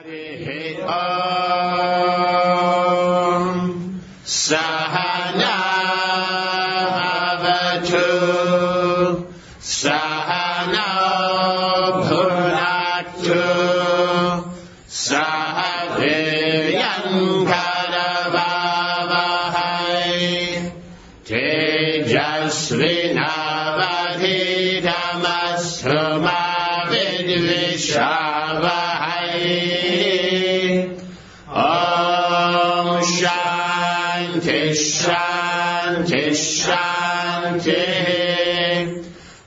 Om Sahana Bhavatu Sahana Bhunaktu Sahaviryankaravavahai Tejasvinavadhidamassuma Vidvishavahai Om Shanti Shanti Shanti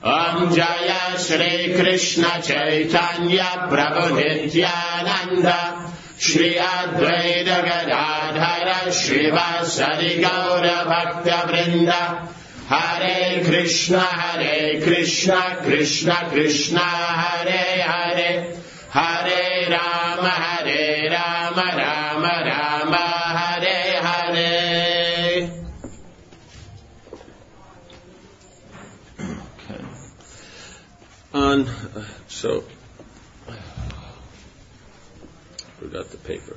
Om Jaya Shri Krishna Chaitanya Prabhu Nityananda Shri Advaita Gadadhara Shrivasadi Gaura Bhakta Vrinda Hare Krishna Krishna Krishna Hare Hare Hare Rama Rama Rama Hare Hare. So forgot the paper.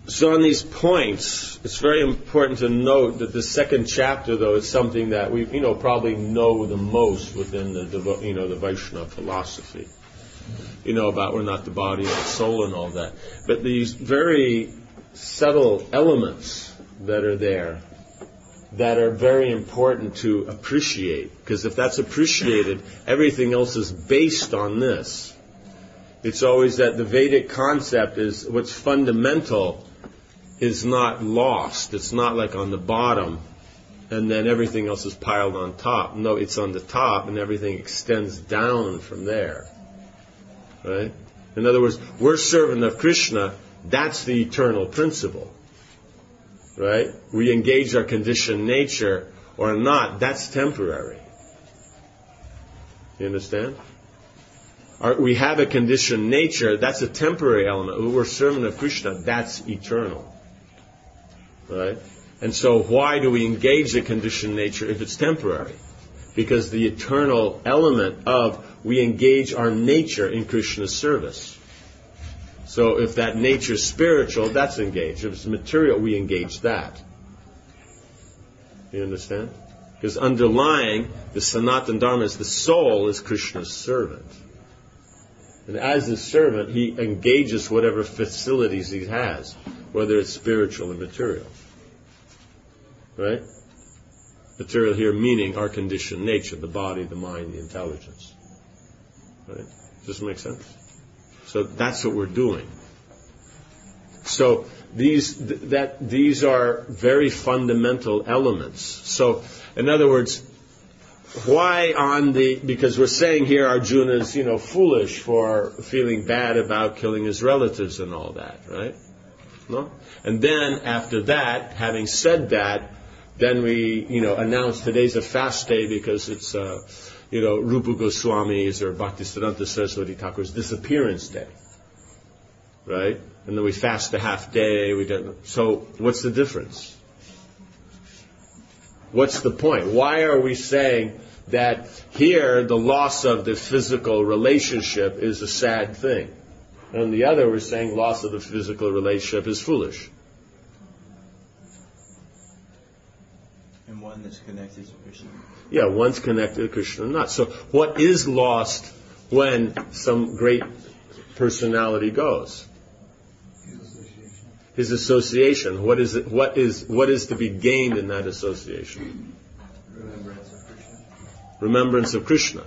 So on these points, it's very important to note that the second chapter, though, is something that we, probably know the most within the Vaishnava philosophy. About we're not the body and the soul and all that. But these very subtle elements that are there, that are very important to appreciate. Because if that's appreciated, everything else is based on this. It's always that the Vedic concept is what's fundamental is not lost. It's not like on the bottom and then everything else is piled on top. No, it's on the top and everything extends down from there. Right? In other words, we're servant of Krishna. That's the eternal principle. Right? We engage our conditioned nature or not. That's temporary. You understand? We have a conditioned nature. That's a temporary element. We're servant of Krishna. That's eternal. Right? And so why do we engage the conditioned nature if it's temporary? Because the eternal element of we engage our nature in Krishna's service. So if that nature is spiritual, that's engaged. If it's material, we engage that. You understand? Because underlying the Sanatana Dharma is the soul is Krishna's servant. And as his servant, he engages whatever facilities he has, whether it's spiritual or material. Right? Material here meaning our conditioned nature, the body, the mind, the intelligence. Right? Does this make sense? So that's what we're doing. So these are very fundamental elements. So, in other words, because we're saying here Arjuna's, foolish for feeling bad about killing his relatives and all that, right? No? And then after that, having said that, then we, announce today's a fast day because it's, Rupa Goswami's or Bhaktisiddhanta Saraswati Thakur's disappearance day. Right? And then we fast a half day. So what's the difference? What's the point? Why are we saying that here the loss of the physical relationship is a sad thing? And on the other, we're saying loss of the physical relationship is foolish. And one that's connected to Krishna. Yeah, one's connected to Krishna, not. So what is lost when some great personality goes? His association. What is it? What is to be gained in that association? Remembrance of Krishna. Remembrance of Krishna.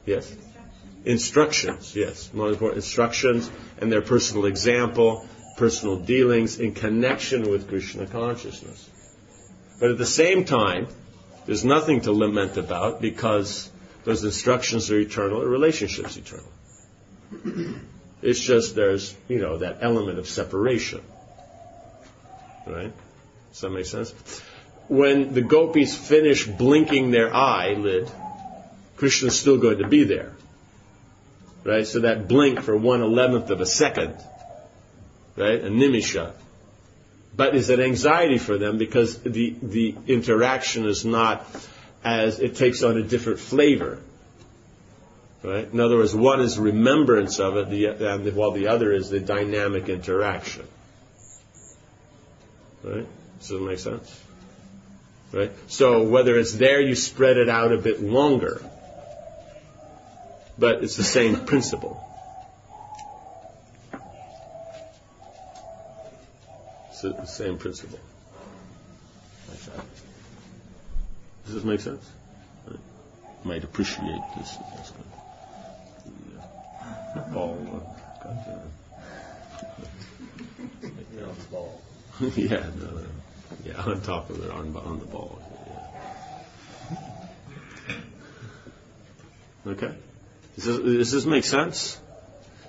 Yes. Instructions. Yes. More important, instructions and their personal example, personal dealings in connection with Krishna consciousness. But at the same time, there's nothing to lament about because those instructions are eternal, the relationship's eternal. It's just there's, that element of separation. Right? Does that make sense? When the gopis finish blinking their eyelid, Krishna's still going to be there. Right? So that blink for 1/11 of a second, right? A nimisha. But is an anxiety for them because the interaction is not as, it takes on a different flavor. Right? In other words, one is remembrance of it, while the other is the dynamic interaction. Right? Does that make sense? Right? So whether it's there, you spread it out a bit longer, but it's the same principle. It's the same principle. Like that. Does this make sense? Right. Might appreciate this. The ball got on the ball. yeah, on top of it, on the ball. Yeah. Okay. Does this make sense?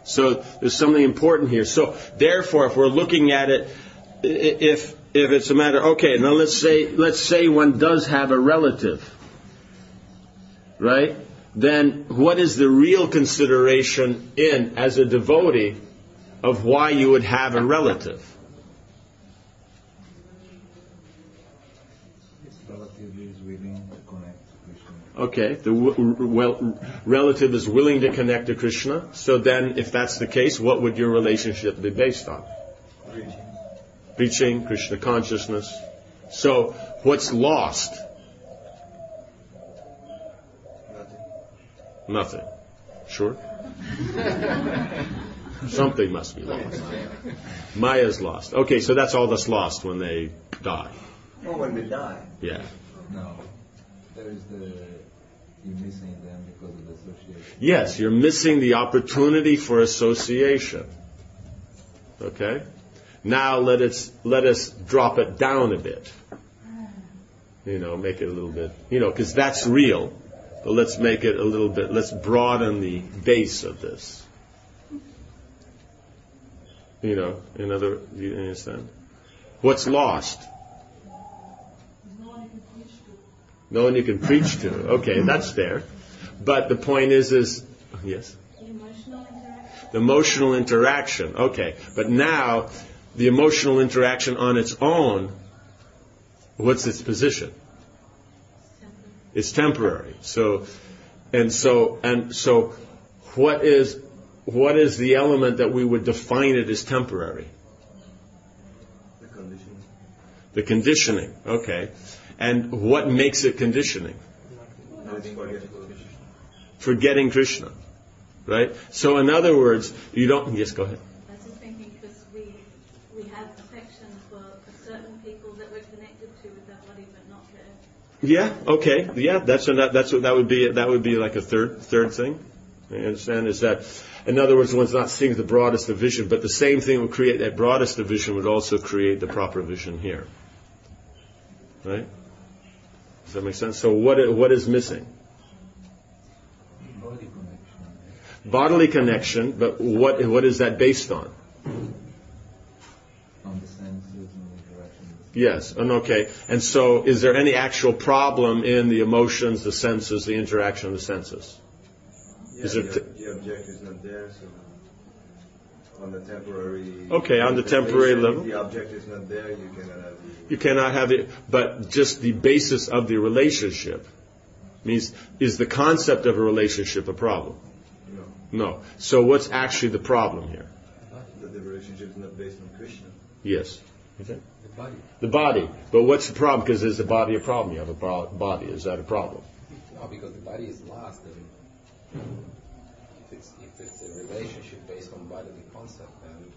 So there's something important here. So therefore, if we're looking at it, if it's a matter, okay, now let's say one does have a relative, right? Then what is the real consideration as a devotee of why you would have a relative? His relative is willing to connect to Krishna. Okay, the relative is willing to connect to Krishna. So then, if that's the case, what would your relationship be based on? Preaching, Krishna consciousness. So, what's lost? Nothing. Sure? Something must be lost. Maya's lost. Okay, so that's all that's lost when they die. Oh, when they die? Yeah. No. There is you're missing them because of the association. Yes, you're missing the opportunity for association. Okay? Now let us drop it down a bit. Make it a little bit, because that's real. But let's make it a little bit, let's broaden the base of this. You understand? What's lost? No one you can preach to. Okay, that's there. But the point is yes? The emotional interaction. Okay. But now, the emotional interaction on its own, what's its position? It's temporary. So what is the element that we would define it as temporary? The conditioning. The conditioning. Okay. And what makes it conditioning? Forgetting Krishna. Right? So in other words, you don't... Yes, go ahead. I was just thinking because we have affection for certain people that we're connected to with our body but not there. Yeah, okay. Yeah, that's what that would be. That would be like a third thing. You understand? Is that, in other words, one's not seeing the broadest of vision, but the same thing would create that broadest of vision would also create the proper vision here. Right? Does that make sense? So what is missing? Body connection. Bodily connection, but what is that based on? On the senses and interactions. Yes, and okay. And so is there any actual problem in the emotions, the senses, the interaction of the senses? Yeah, the object is not there, so on the temporary... Okay, on the temporary level. If the object is not there, you cannot have You cannot have it, but just the basis of the relationship means, is the concept of a relationship a problem? No. So what's actually the problem here? That the relationship is not based on Krishna. Yes. Okay. The body. The body. But what's the problem? Because is the body a problem? You have a body. Is that a problem? No, because the body is lost. And if it's a relationship based on bodily concept, then we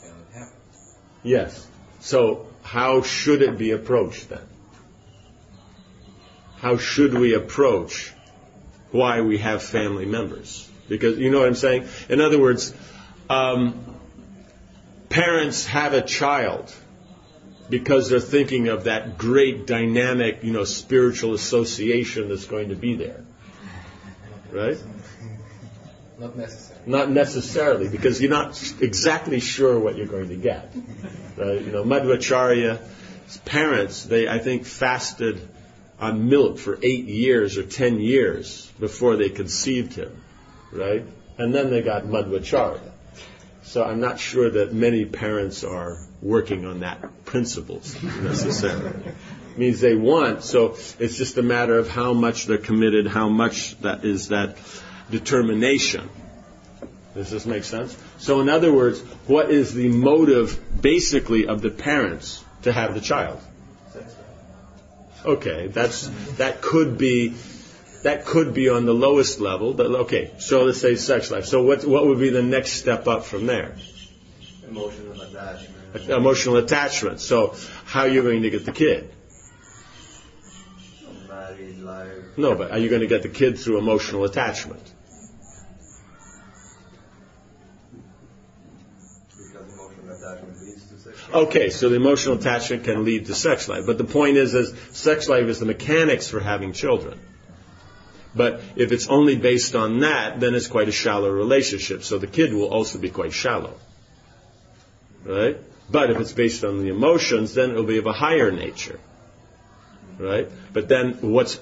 cannot have it. Yes. So how should it be approached then? How should we approach why we have family members? Because, you know what I'm saying? In other words, parents have a child because they're thinking of that great dynamic, spiritual association that's going to be there. Right? Not necessarily. Not necessarily, because you're not exactly sure what you're going to get. Right? Madhvacharya's parents, they, I think, fasted on milk for 8 years or 10 years before they conceived him. Right? And then they got Madhvacharya. So I'm not sure that many parents are working on that principles necessarily. It means they want, so it's just a matter of how much they're committed, how much that is that determination. Does this make sense? So in other words, what is the motive basically of the parents to have the child? Okay, that could be on the lowest level, but okay, so let's say sex life. So what would be the next step up from there? Emotional attachment. Emotional attachment. So how are you going to get the kid? Married life. No, but are you going to get the kid through emotional attachment? Because emotional attachment leads to sex life. Okay, so the emotional attachment can lead to sex life. But the point is sex life is the mechanics for having children. But if it's only based on that, then it's quite a shallow relationship. So the kid will also be quite shallow. Right? But if it's based on the emotions, then it'll be of a higher nature. Right? But then what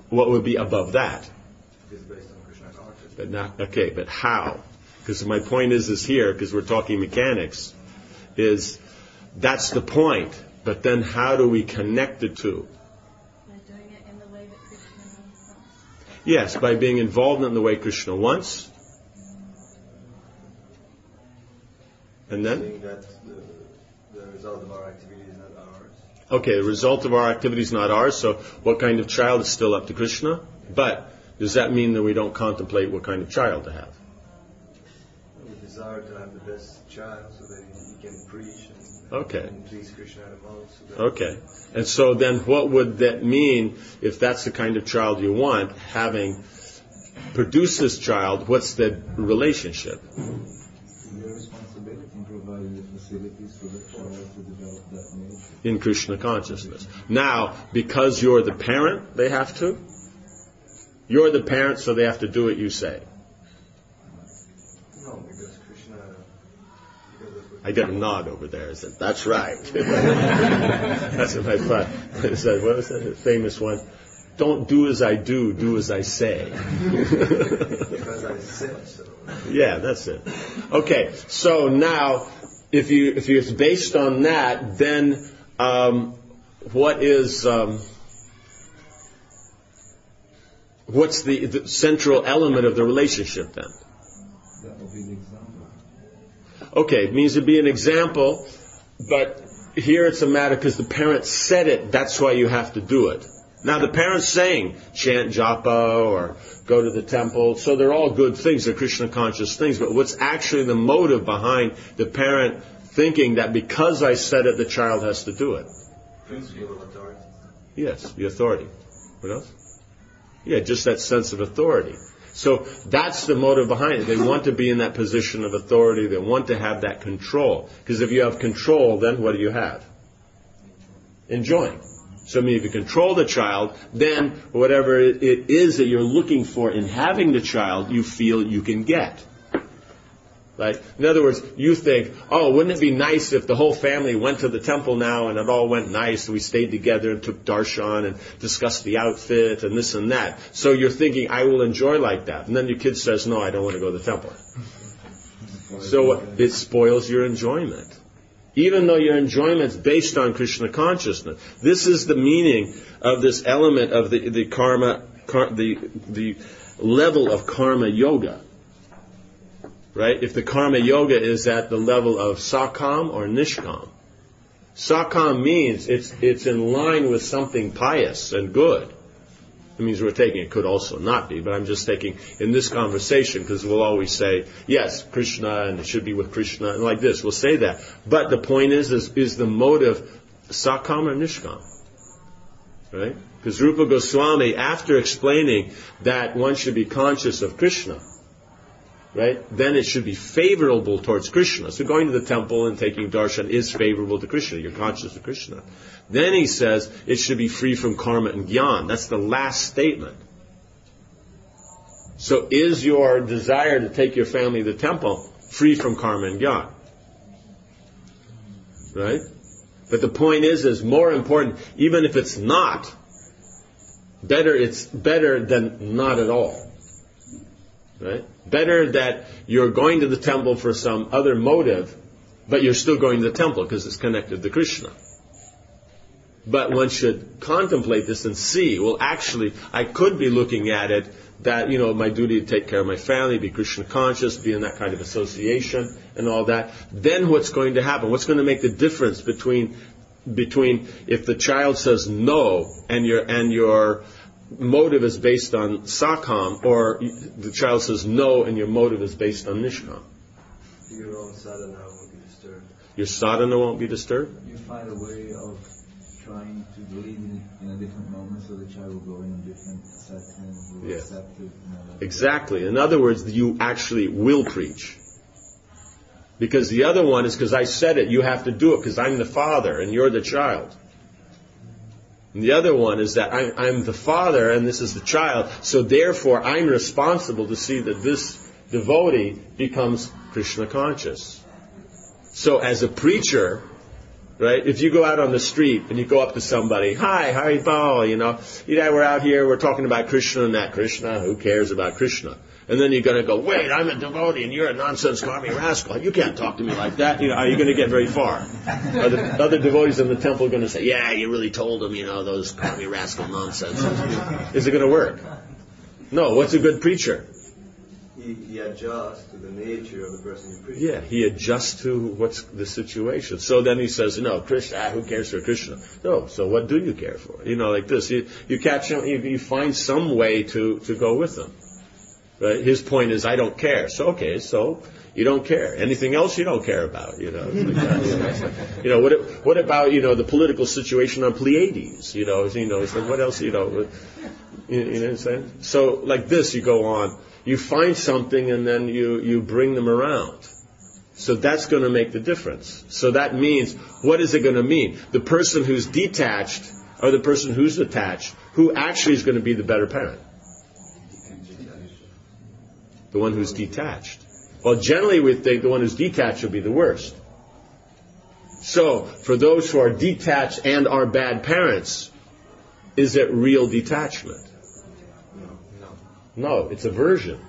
would be above that? It is based on Krishna consciousness. But not, okay, but how? Because my point is here, because we're talking mechanics, is that's the point. But then how do we connect the two? By doing it in the way that Krishna wants. Yes, by being involved in the way Krishna wants. And then? Seeing that the result of our activity is not ours. Okay, the result of our activity is not ours, so what kind of child is still up to Krishna? But does that mean that we don't contemplate what kind of child to have? We desire to have the best child so that he can preach Okay. and please Krishna the most. So that Okay. And so then what would that mean if that's the kind of child you want, having produced this child, what's the relationship? Your responsibility in providing the facilities for the child to develop that nature. In Krishna consciousness. Now, because you're the parent, they have to? You're the parent, so they have to do what you say. no, because Krishna. Because that's what I got a nod over there. I said, that's right. That's what I thought. I said, what was that famous one? Don't do as I do, do as I say. because I said so. Yeah, that's it. Okay, so now, if it's based on that, then what's the central element of the relationship then? That will be the example. Okay, it means to be an example, but here it's a matter because the parent said it, that's why you have to do it. Now the parent's saying, chant japa or go to the temple, so they're all good things, they're Krishna conscious things, but what's actually the motive behind the parent thinking that because I said it, the child has to do it? Principle of authority. Yes, the authority. What else? Yeah, just that sense of authority. So that's the motive behind it. They want to be in that position of authority. They want to have that control. Because if you have control, then what do you have? Enjoying. So I mean, if you control the child, then whatever it is that you're looking for in having the child, you feel you can get. Right? In other words, you think, oh, wouldn't it be nice if the whole family went to the temple now and it all went nice, we stayed together and took darshan and discussed the outfit and this and that. So you're thinking, I will enjoy like that. And then your kid says, no, I don't want to go to the temple. So it spoils your enjoyment. Even though your enjoyment's based on Krishna consciousness. This is the meaning of this element of the karma, the level of karma yoga. Right? If the karma yoga is at the level of sakam or nishkam. Sakam means it's in line with something pious and good. It means we're taking, it could also not be, but I'm just taking in this conversation because we'll always say, yes, Krishna, and it should be with Krishna, and like this, we'll say that. But the point is the motive sakam or nishkam? Right? Because Rupa Goswami, after explaining that one should be conscious of Krishna, right, then it should be favorable towards Krishna. So going to the temple and taking darshan is favorable to Krishna. You're conscious of Krishna. Then he says it should be free from karma and gyan. That's the last statement. So is your desire to take your family to the temple free from karma and gyan? Right? But the point is more important, even if it's not, it's better than not at all. Right? Better that you're going to the temple for some other motive, but you're still going to the temple because it's connected to Krishna. But one should contemplate this and see, well, actually, I could be looking at it that, my duty to take care of my family, be Krishna conscious, be in that kind of association and all that, then what's going to happen? What's going to make the difference between if the child says no and your motive is based on sakam, or the child says no and your motive is based on nishkam? Your own sadhana won't be disturbed. Your sadhana won't be disturbed? You find a way of trying to believe in a different moment so the child will go in a different setting, will Yeah. accept it. Exactly. In other words, you actually will preach. Because the other one is because I said it, you have to do it because I'm the father and you're the child. And the other one is that I'm the father and this is the child, so therefore I'm responsible to see that this devotee becomes Krishna conscious. So as a preacher, right, if you go out on the street and you go up to somebody, hi, Haribol, we're out here, we're talking about Krishna and that. Krishna, who cares about Krishna? And then you're going to go, wait, I'm a devotee and you're a nonsense karmi rascal. You can't talk to me like that. Are you going to get very far? Are the other devotees in the temple going to say, yeah, you really told them, those karmi rascal nonsense? Is it going to work? No. What's a good preacher? He adjusts to the nature of the person you preach. Yeah, he adjusts to what's the situation. So then he says, no, Krishna, who cares for Krishna? No, so what do you care for? Like this. You catch him, you find some way to go with him. Right? His point is, I don't care. So you don't care. Anything else you don't care about, It's like that, what about, the political situation on Pleiades? It's like, what else, you know what I'm saying? So like this, you go on, you find something and then you bring them around. So that's going to make the difference. So that means, what is it going to mean? The person who's detached or the person who's attached, who actually is going to be the better parent? The one who's detached. Well, generally we think the one who's detached will be the worst. So, for those who are detached and are bad parents, is it real detachment? No, it's aversion.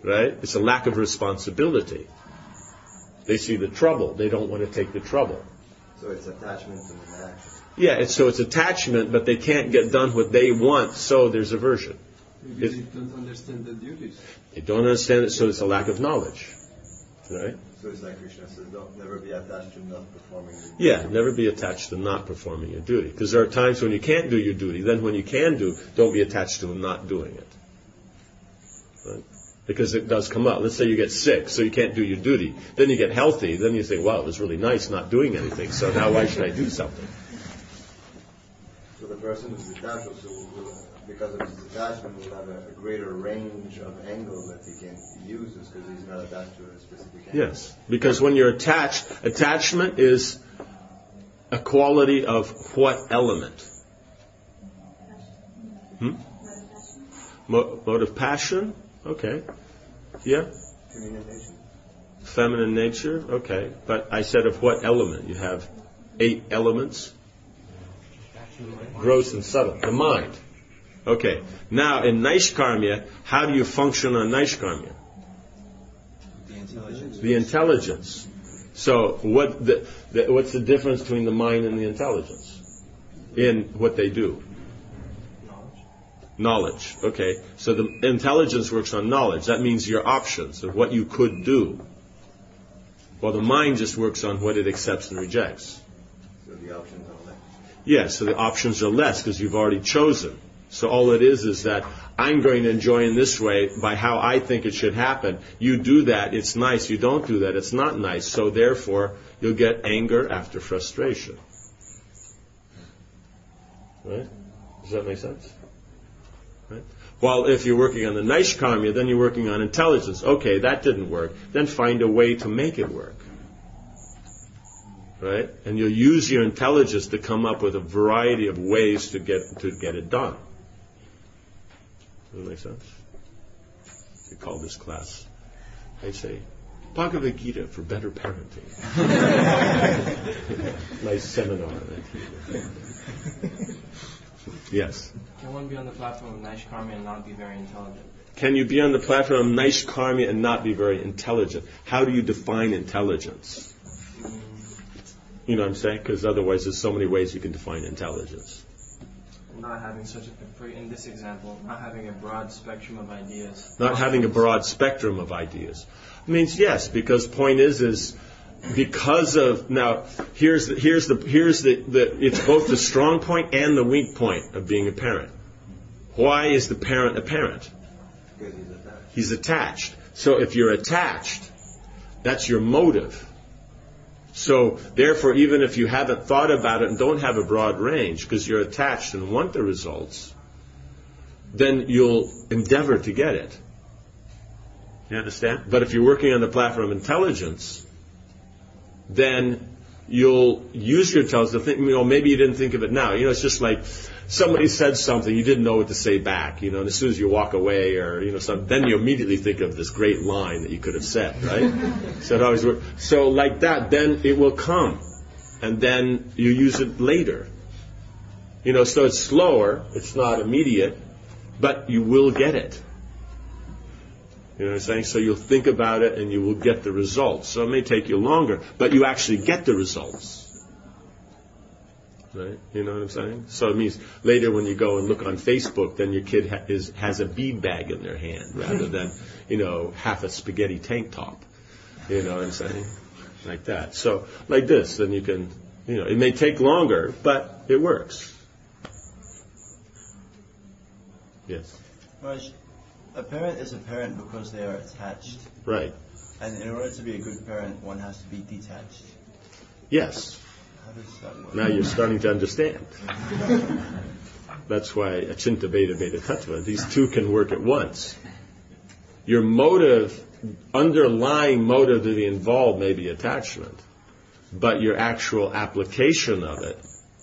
Right? It's a lack of responsibility. They see the trouble. They don't want to take the trouble. So it's attachment to the action. Yeah, it's attachment, but they can't get done what they want, so there's aversion. Maybe they don't understand the duties. They don't understand it, so it's a lack of knowledge. Right? So it's like Krishna says, don't never be attached to not performing your duty. Yeah, never be attached to not performing your duty. Because there are times when you can't do your duty. Then when you can do, don't be attached to not doing it. Right? Because it does come up. Let's say you get sick, so you can't do your duty. Then you get healthy. Then you think, wow, it was really nice not doing anything. So now why should I do something? So the person who's detached also will, because of his detachment, will have a greater range of angle that he can use because he's not attached to a specific angle. Yes, because when you're attached, attachment is a quality of what element? Mode of passion? Okay. Yeah? Feminine nature? Okay. But I said of what element? You have 8 elements. Gross and subtle. The mind. Okay. Now, in Naishkarmya, how do you function on Naishkarmya? The intelligence. So, what's the difference between the mind and the intelligence in what they do? Knowledge. Okay. So the intelligence works on knowledge. That means your options of what you could do. While the mind just works on what it accepts and rejects. So the options are less. Yes, so the options are less because you've already chosen. So all it is that I'm going to enjoy in this way by how I think it should happen. You do that, it's nice. You don't do that, it's not nice. So therefore, you'll get anger after frustration. Right? Does that make sense? Right? While if you're working on the Naishkarmya, then you're working on intelligence. Okay, that didn't work. Then find a way to make it work. Right? And you'll use your intelligence to come up with a variety of ways to get it done. Does that make sense? You call this class, I say, Bhagavad Gita for better parenting. Nice seminar. Yes. Can one be on the platform of Naishkarmya and not be very intelligent? Can you be on the platform of Naishkarmya and not be very intelligent? How do you define intelligence? You know what I'm saying? Because otherwise there's so many ways you can define intelligence. not having in this example, not having a broad spectrum of ideas. Not having a broad spectrum of ideas. Means yes, because point is because of, now here's the it's both the strong point and the weak point of being a parent. Why is the parent a parent? Because he's attached. He's attached. So if you're attached, that's your motive. So therefore, even if you haven't thought about it and don't have a broad range, because you're attached and want the results, then you'll endeavor to get it. You understand? But if you're working on the platform of intelligence, then you'll use your intelligence to think, maybe you didn't think of it now. It's just like somebody said something, you didn't know what to say back, and as soon as you walk away or, then you immediately think of this great line that you could have said, right? So it always works. So like that, then it will come, and then you use it later. So it's slower, it's not immediate, but you will get it. You know what I'm saying? So you'll think about it and you will get the results. So it may take you longer, but you actually get the results. Right? You know what I'm saying? So it means later when you go and look on Facebook, then your kid has a bead bag in their hand rather than, half a spaghetti tank top. You know what I'm saying? Like that. So like this, then you can, it may take longer, but it works. Yes? Raj, a parent is a parent because they are attached. Right. And in order to be a good parent, one has to be detached. Yes. How does that work? Now you're starting to understand. That's why Achinta Beta Beta Tattva, these two can work at once. Your motive, underlying motive to be involved may be attachment, but your actual application of it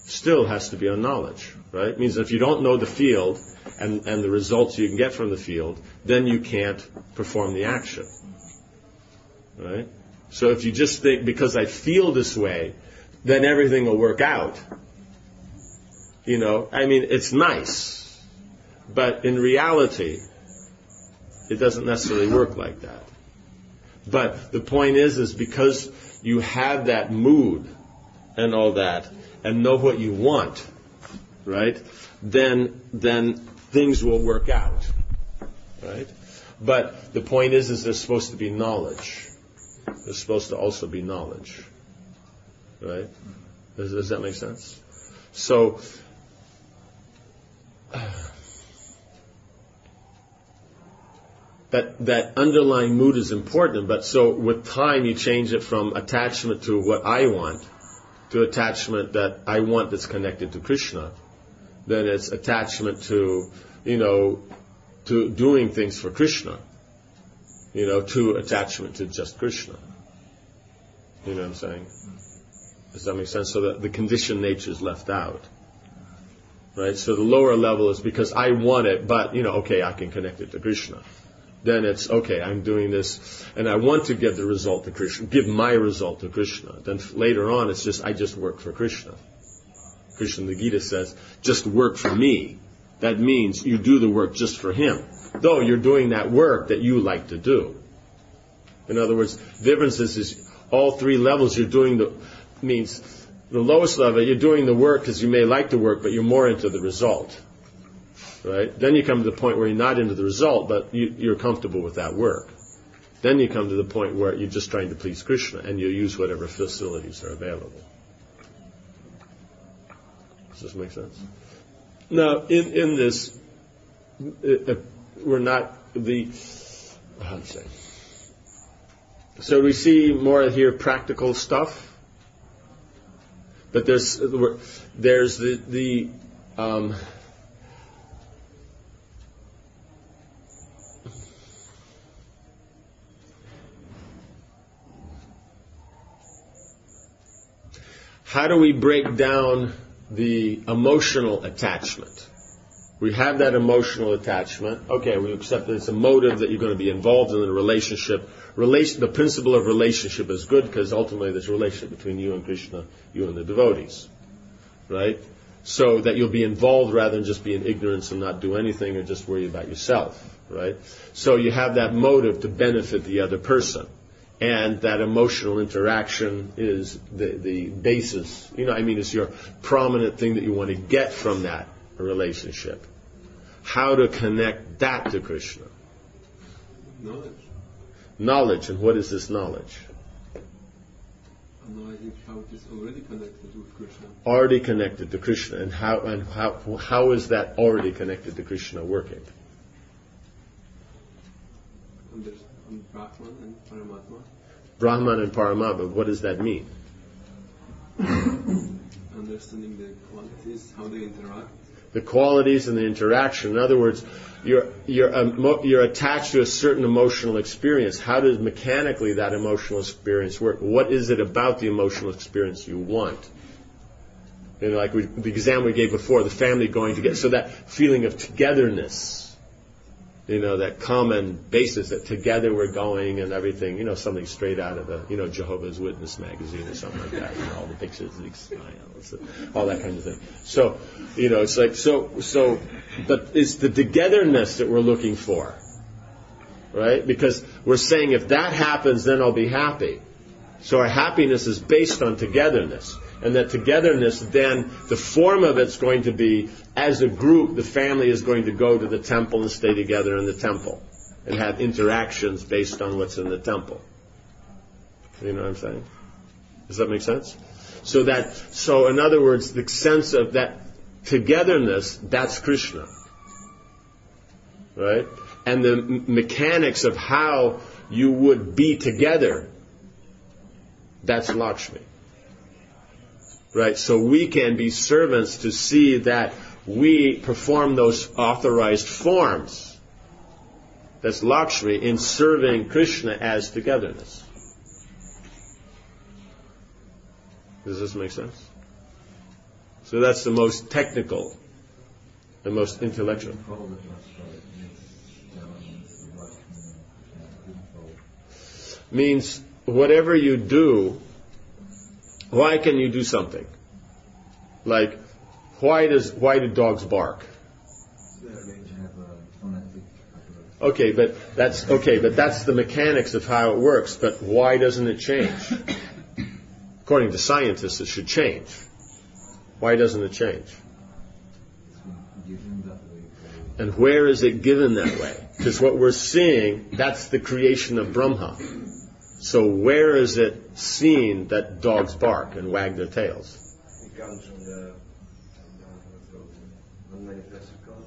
still has to be on knowledge, right? It means if you don't know the field and the results you can get from the field, then you can't perform the action, right? So if you just think, because I feel this way, then everything will work out. It's nice, but in reality, it doesn't necessarily work like that. But the point is because you have that mood and all that, and know what you want, right? Then things will work out, right? But the point is there's supposed to be knowledge. There's supposed to also be knowledge. Right? Does that make sense? So, that underlying mood is important, but so with time you change it from attachment to what I want to attachment that I want that's connected to Krishna. Then it's attachment to, to doing things for Krishna. To attachment to just Krishna. You know what I'm saying? Does that make sense? So that the conditioned nature is left out. Right? So the lower level is because I want it, but, I can connect it to Krishna. Then it's, I'm doing this, and I want to give the result to Krishna, give my result to Krishna. Then later on, it's just, I just work for Krishna. Krishna in the Gita says, just work for me. That means you do the work just for him. Though you're doing that work that you like to do. In other words, the difference is all three levels you're doing means the lowest level, you're doing the work because you may like the work, but you're more into the result. Right? Then you come to the point where you're not into the result, but you're comfortable with that work. Then you come to the point where you're just trying to please Krishna, and you use whatever facilities are available. Does this make sense? Now, in this, we're not how to say? So we see more here practical stuff, but there's the how do we break down the emotional attachment? We have that emotional attachment. Okay, we accept that it's a motive that you're going to be involved in a relationship. The principle of relationship is good because ultimately there's a relationship between you and Krishna, you and the devotees. Right? So that you'll be involved rather than just be in ignorance and not do anything or just worry about yourself. Right? So you have that motive to benefit the other person. And that emotional interaction is the basis. It's your prominent thing that you want to get from that relationship. How to connect that to Krishna? Knowledge. Knowledge, and what is this knowledge? Analyzing how it is already connected with Krishna. Already connected to Krishna, and how is that already connected to Krishna working? On Brahman and Paramatma. Brahman and Paramatma, what does that mean? Understanding the qualities, how they interact. The qualities and the interaction. In other words, you're attached to a certain emotional experience. How does mechanically that emotional experience work? What is it about the emotional experience you want? You know, like the example we gave before, the family going together. So that feeling of togetherness, you know, that common basis that together we're going and everything, you know, something straight out of a, you know, Jehovah's Witness magazine or something like that. You know, all the pictures, big smiles, all that kind of thing. So, you know, it's like, but it's the togetherness that we're looking for, right? Because we're saying if that happens, then I'll be happy. So our happiness is based on togetherness. And that togetherness, then, the form of it's going to be, as a group, the family is going to go to the temple and stay together in the temple and have interactions based on what's in the temple. You know what I'm saying? Does that make sense? So in other words, the sense of that togetherness, that's Krishna. Right? And the mechanics of how you would be together, that's Lakshmi. Right? So we can be servants to see that we perform those authorized forms. That's Lakshmi in serving Krishna as togetherness. Does this make sense? So that's the most technical, the most intellectual. Means whatever you do, why can you do something? Like, why do dogs bark? Okay, but that's the mechanics of how it works. But why doesn't it change? According to scientists, it should change. Why doesn't it change? And where is it given that way? Because what we're seeing, that's the creation of Brahma. So where is it seen that dogs bark and wag their tails? It comes from the unmanifested cause.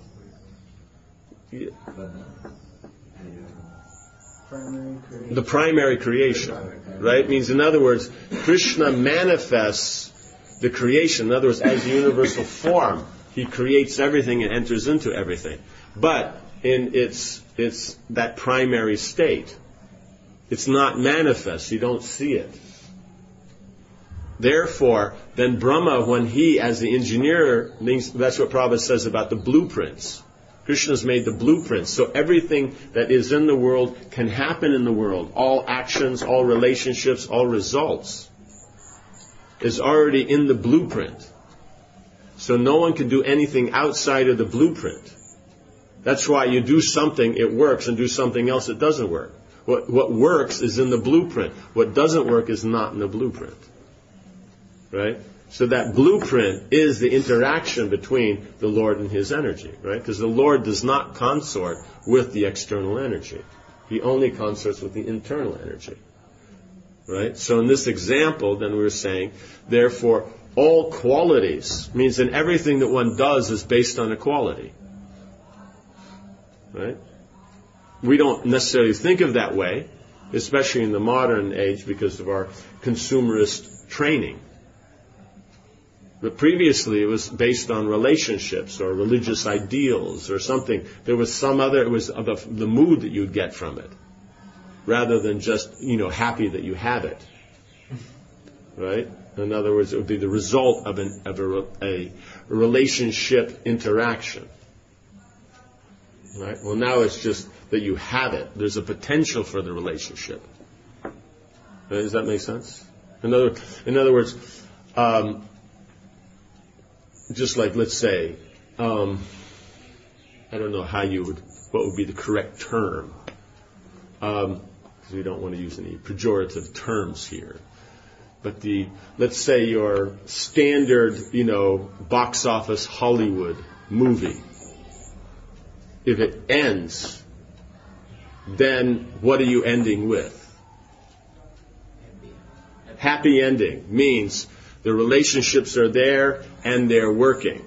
Yeah. The primary creation, right? Means, in other words, Krishna manifests the creation. In other words, as the universal form, he creates everything and enters into everything. But in it's that primary state. It's not manifest. You don't see it. Therefore, then Brahma, when he, as the engineer, means that's what Prabhupada says about the blueprints. Krishna's made the blueprints. So everything that is in the world can happen in the world. All actions, all relationships, all results is already in the blueprint. So no one can do anything outside of the blueprint. That's why you do something, it works, and do something else, it doesn't work. What works is in the blueprint. What doesn't work is not in the blueprint. Right? So that blueprint is the interaction between the Lord and His energy. Right? Because the Lord does not consort with the external energy. He only consorts with the internal energy. Right? So in this example, then we were saying, therefore, all qualities, means in everything that one does is based on a quality. Right? We don't necessarily think of that way, especially in the modern age because of our consumerist training. But previously it was based on relationships or religious ideals or something. There was some other, it was the mood that you'd get from it, rather than just, happy that you have it. Right? In other words, it would be the result of a relationship interaction. Right? Well, now it's just that you have it. There's a potential for the relationship. Does that make sense? In other words, just like, let's say, I don't know what would be the correct term, because we don't want to use any pejorative terms here. But let's say your standard, box office Hollywood movie, if it ends, then what are you ending with? Happy ending means the relationships are there and they're working.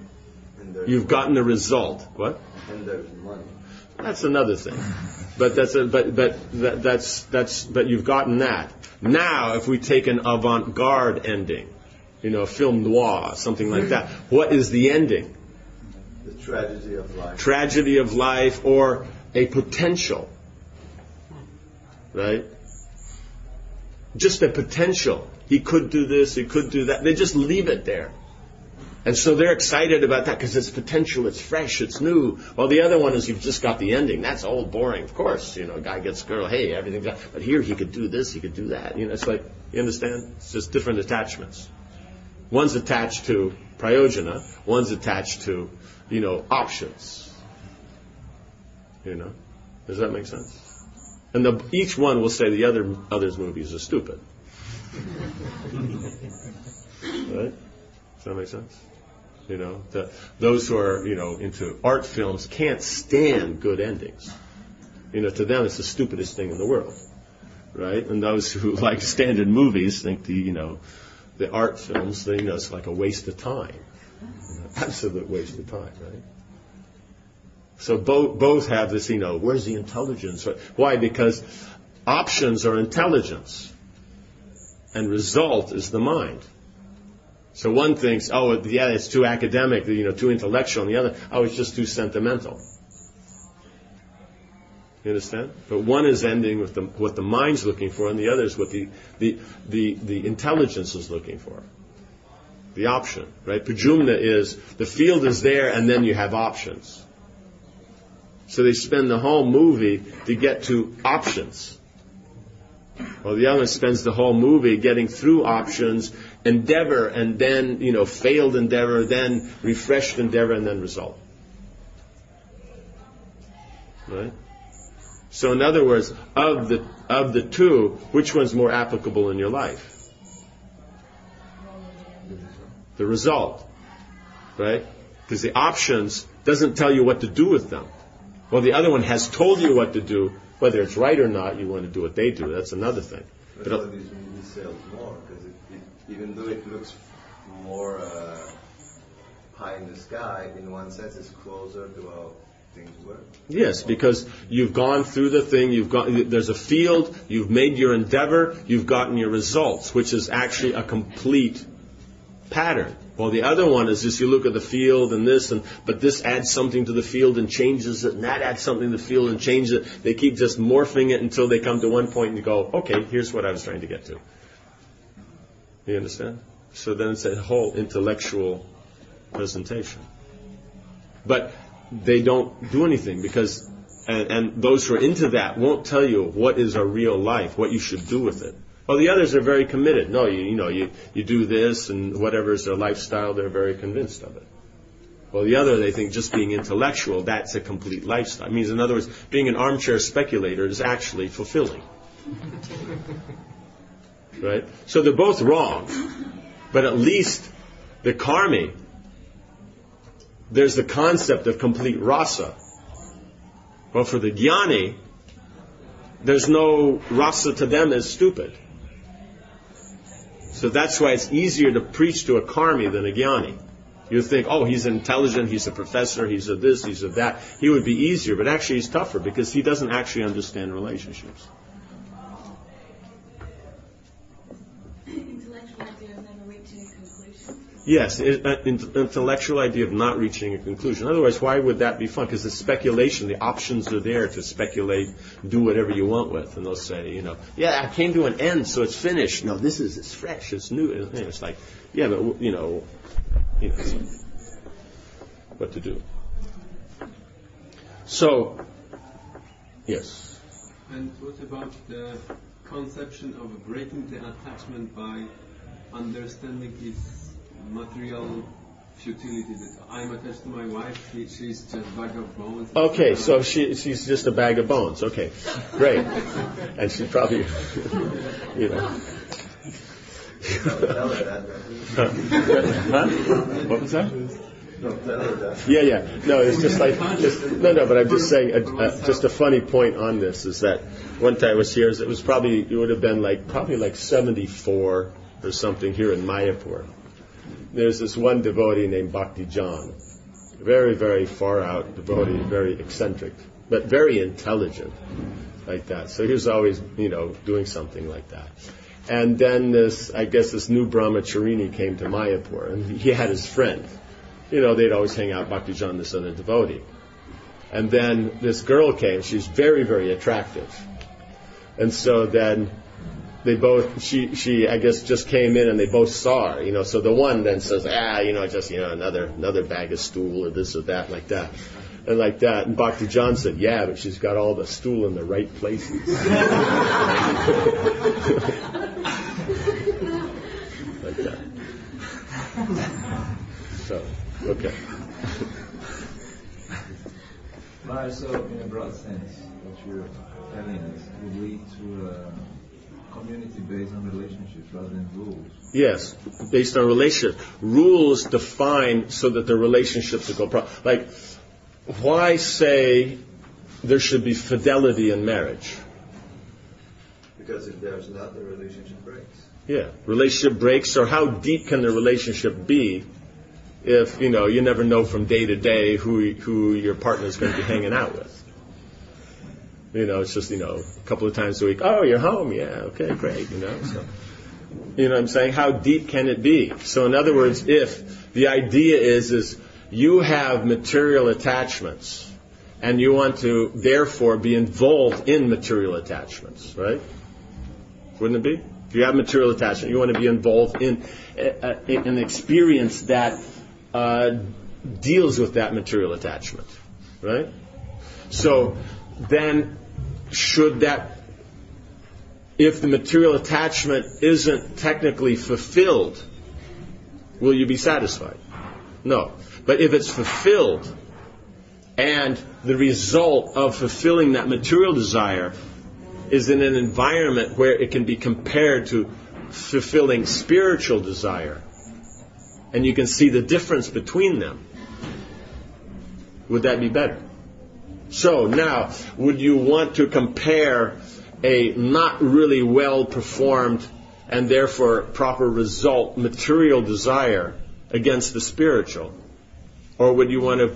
You've gotten the result. What? And there's money. That's another thing. But but you've gotten that. Now, if we take an avant-garde ending, film noir, something like that, what is the ending? The tragedy of life. Tragedy of life, or a potential. Right? Just a potential. He could do this, he could do that. They just leave it there. And so they're excited about that because it's potential, it's fresh, it's new. Well, the other one is you've just got the ending. That's old, boring. Of course, guy gets girl, hey, everything's got. But here he could do this, he could do that. It's like, you understand? It's just different attachments. One's attached to prayojana, one's attached to, options. Does that make sense? And each one will say the other's movies are stupid. Right? Does that make sense? Those who are, into art films can't stand good endings. To them it's the stupidest thing in the world. Right? And those who like standard movies think the art films, it's like a waste of time. Absolute waste of time, right? So both have this, where's the intelligence? Why? Because options are intelligence. And result is the mind. So one thinks, it's too academic, too intellectual, and the other, it's just too sentimental. You understand? But one is ending with what the mind's looking for, and the other is what the intelligence is looking for. The option, right? Prajumna is, the field is there, and then you have options. So they spend the whole movie to get to options. Well, the other one spends the whole movie getting through options, endeavor, and then, failed endeavor, then refreshed endeavor, and then result. Right? So in other words, of the two, which one's more applicable in your life? The result. Right? Because the options doesn't tell you what to do with them. Well, the other one has told you what to do. Whether it's right or not, you want to do what they do. That's another thing. But all of these movies sell more because even though it looks more pie in the sky, in one sense, it's closer to how things work. Yes, because you've gone through the thing. There's a field. You've made your endeavor. You've gotten your results, which is actually a complete pattern. Well, the other one is just you look at the field and this, but this adds something to the field and changes it, and that adds something to the field and changes it. They keep just morphing it until they come to one point and you go, okay, here's what I was trying to get to. You understand? So then it's a whole intellectual presentation. But they don't do anything because, and those who are into that won't tell you what is a real life, what you should do with it. Well, the others are very committed. No, you do this and whatever is their lifestyle, they're very convinced of it. Well, the other, they think just being intellectual, that's a complete lifestyle. It means, in other words, being an armchair speculator is actually fulfilling. Right? So they're both wrong. But at least the karmi, there's the concept of complete rasa. Well, for the jnani, there's no rasa to them as stupid. So that's why it's easier to preach to a karmi than a jnani. You think, he's intelligent, he's a professor, he's a this, he's a that. He would be easier, but actually he's tougher because he doesn't actually understand relationships. Intellectual idea of never reaching a conclusion. Yes, an intellectual idea of not reaching a conclusion. Otherwise, why would that be fun? Because it's speculation. The options are there to speculate, do whatever you want with. And they'll say, I came to an end, so it's finished. No, it's fresh, it's new. It's like, yeah, but, what to do. So, yes. And what about the conception of breaking the attachment by understanding its material futility, that I'm attached to my wife, she's just a bag of bones. Okay, so she's just a bag of bones. Okay, great. And she probably, Tell her that. Huh? What was that? No, tell her that. Yeah. No, it's just like but I'm just saying. Just a funny point on this is that one time I was here. It would have been probably like 74 or something here in Mayapur. There's this one devotee named Bhakti John, very, very far out devotee, very eccentric, but very intelligent, like that. So he was always, doing something like that. And then this new brahmacharini came to Mayapur, and he had his friend. They'd always hang out, Bhakti John, this other devotee. And then this girl came. She's very, very attractive. And so then they both, she just came in and they both saw her, so the one then says, another bag of stool or this or that, like that. And like that. And Bhakti John said, yeah, but she's got all the stool in the right places. Like that. So, okay. Right, so in a broad sense, what you're telling us would lead to a community based on relationships rather than rules. Yes, based on relationship. Rules define so that the relationships will go properly. Why say there should be fidelity in marriage? Because if there's not, the relationship breaks. Yeah, relationship breaks, or how deep can the relationship be if, you never know from day to day who your partner is going to be hanging out with. It's just, a couple of times a week, oh, you're home, yeah, okay, great, so. You know what I'm saying? How deep can it be? So in other words, if the idea is you have material attachments, and you want to, therefore, be involved in material attachments, right? Wouldn't it be? If you have material attachment, you want to be involved in an experience that deals with that material attachment, right? So then, if the material attachment isn't technically fulfilled, will you be satisfied? No. But if it's fulfilled, and the result of fulfilling that material desire is in an environment where it can be compared to fulfilling spiritual desire, and you can see the difference between them, would that be better? So now, would you want to compare a not really well performed and therefore proper result material desire against the spiritual? Or would you want to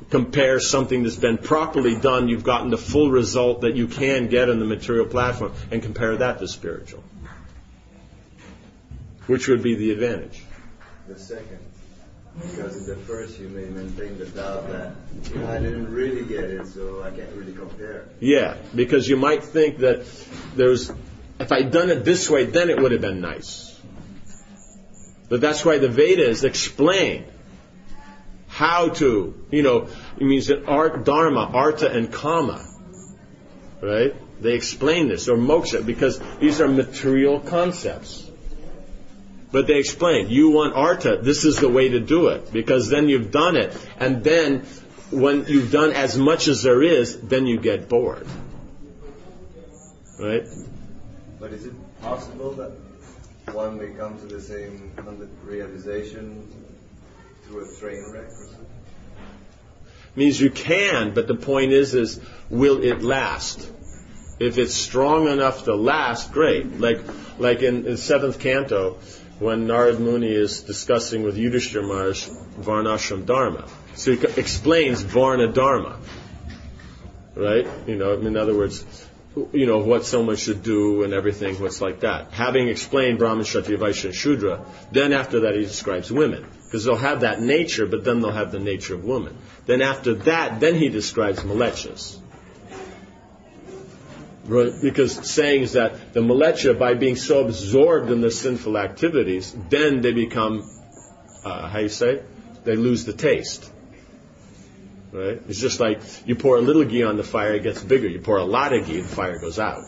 compare something that's been properly done, you've gotten the full result that you can get on the material platform, and compare that to spiritual? Which would be the advantage? The second. Because in the first you may maintain the doubt that I didn't really get it, so I can't really compare. Yeah, because you might think that if I'd done it this way, then it would have been nice. But that's why the Vedas explain how to, it means that dharma, artha, and kama, right? They explain this, or moksha, because these are material concepts. But they explain, you want artha, this is the way to do it, because then you've done it, and then when you've done as much as there is, then you get bored. Right? But is it possible that one may come to the same realization through a train wreck or something? Means you can, but the point is will it last? If it's strong enough to last, great. Like in the 7th canto, when Narad Muni is discussing with Yudhishthira Maharaj Varnashram Dharma. So he explains Varna Dharma. Right? In other words, what someone should do and everything, what's like that. Having explained Brahman, Kshatriya, Vaishya, and Shudra, then after that he describes women. Because they'll have that nature, but then they'll have the nature of woman. Then after that, then he describes Malechas. Right? Because saying is that the Malecha, by being so absorbed in their sinful activities, then they become, they lose the taste. Right? It's just like you pour a little ghee on the fire, it gets bigger. You pour a lot of ghee, the fire goes out.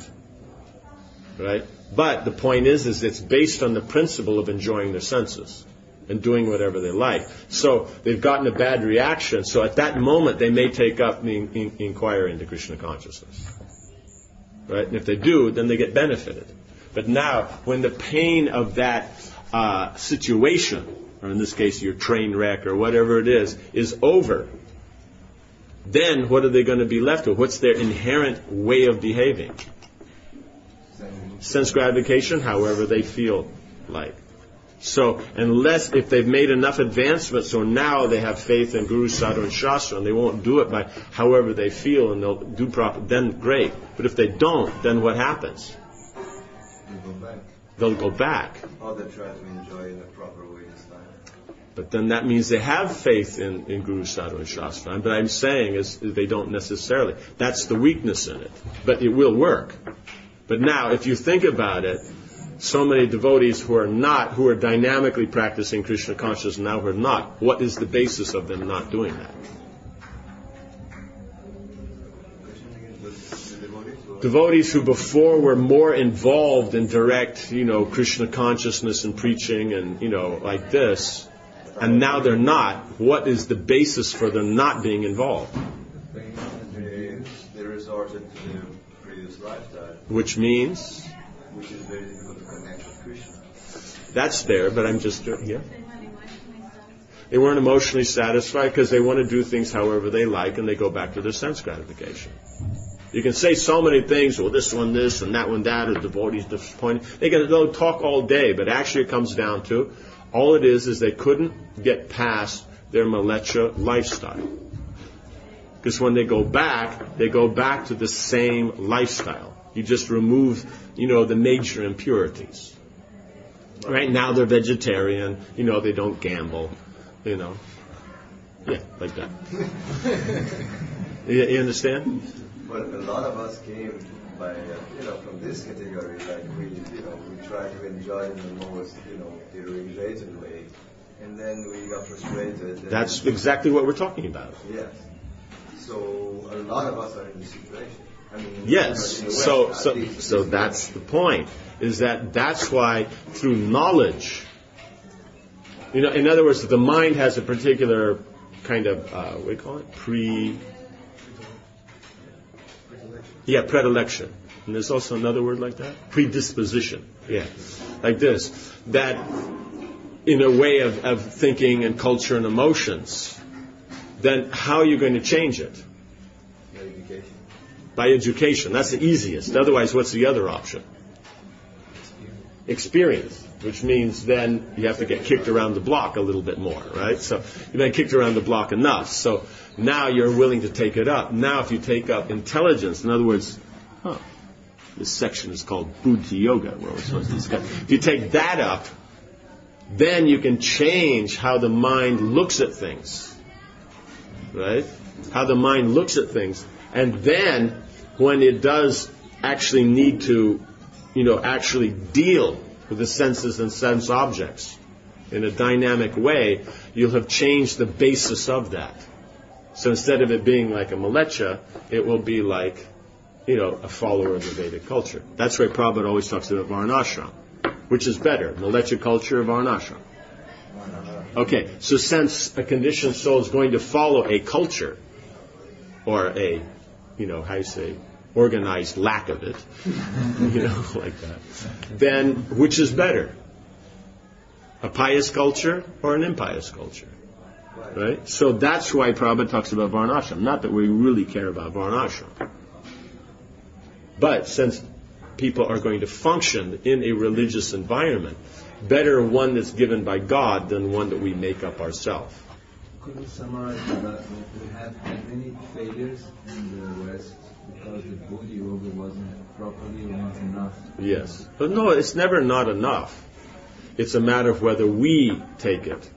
Right? But the point is it's based on the principle of enjoying their senses and doing whatever they like. So they've gotten a bad reaction, so at that moment they may take up the inquiry into Krishna consciousness. Right? And if they do, then they get benefited. But now, when the pain of that situation, or in this case your train wreck or whatever it is over, then what are they going to be left with? What's their inherent way of behaving? Sense gratification, however they feel like. So, if they've made enough advancement, so now they have faith in Guru, Sadhu, and Shastra, and they won't do it by however they feel, and they'll do proper, then great. But if they don't, then what happens? They'll go back. Or they try to enjoy in a proper way this time. But then that means they have faith in Guru, Sadhu, and Shastra. But I'm saying is they don't necessarily. That's the weakness in it. But it will work. But now, if you think about it, so many devotees who are dynamically practicing Krishna consciousness now who are not, what is the basis of them not doing that? Devotees who before were more involved in direct, Krishna consciousness and preaching and, like this, and now they're not, what is the basis for them not being involved? They resorted to the previous lifestyle. Which means? Which is very difficult to connect with Krishna. That's there, but I'm just here. They weren't emotionally satisfied because they want to do things however they like, and they go back to their sense gratification. You can say so many things, well, this one this, and that one that, or the devotee's disappointed. They'll talk all day, but actually it comes down to, all it is they couldn't get past their malecha lifestyle. Because when they go back to the same lifestyle. You just remove, the major impurities. Right now they're vegetarian, they don't gamble, Yeah, like that. You understand? But a lot of us came by, from this category, like we try to enjoy in the most, irritated way, and then we got frustrated. That's exactly what we're talking about. Yes. So a lot of us are in this situation. Yes, so that's the point, is that's why through knowledge, in other words, the mind has a particular kind of, what do you call it? Predilection. And there's also another word like that? Predisposition. Yeah, like this. That in a way of thinking and culture and emotions, then how are you going to change it? By education. That's the easiest. Otherwise, what's the other option? Experience. Which means then you have to get kicked around the block a little bit more, right? So you've been kicked around the block enough. So now you're willing to take it up. Now if you take up intelligence, in other words, this section is called Buddhi Yoga, where we're supposed to discuss. If you take that up, then you can change how the mind looks at things. Right? How the mind looks at things. And then, when it does actually need to, actually deal with the senses and sense objects in a dynamic way, you'll have changed the basis of that. So instead of it being like a malecha, it will be like, a follower of the Vedic culture. That's why Prabhupada always talks about Varnashram. Which is better, malecha culture or Varnashram? Okay, so since a conditioned soul is going to follow a culture, or a, organized lack of it, like that, then which is better? A pious culture or an impious culture? Right? So that's why Prabhupada talks about Varnashram. Not that we really care about Varnashram. But since people are going to function in a religious environment, better one that's given by God than one that we make up ourselves. Could you summarize that we have had many failures in the West because the Buddhi Yoga wasn't properly or not enough? Yes. But no, it's never not enough. It's a matter of whether we take it. Okay.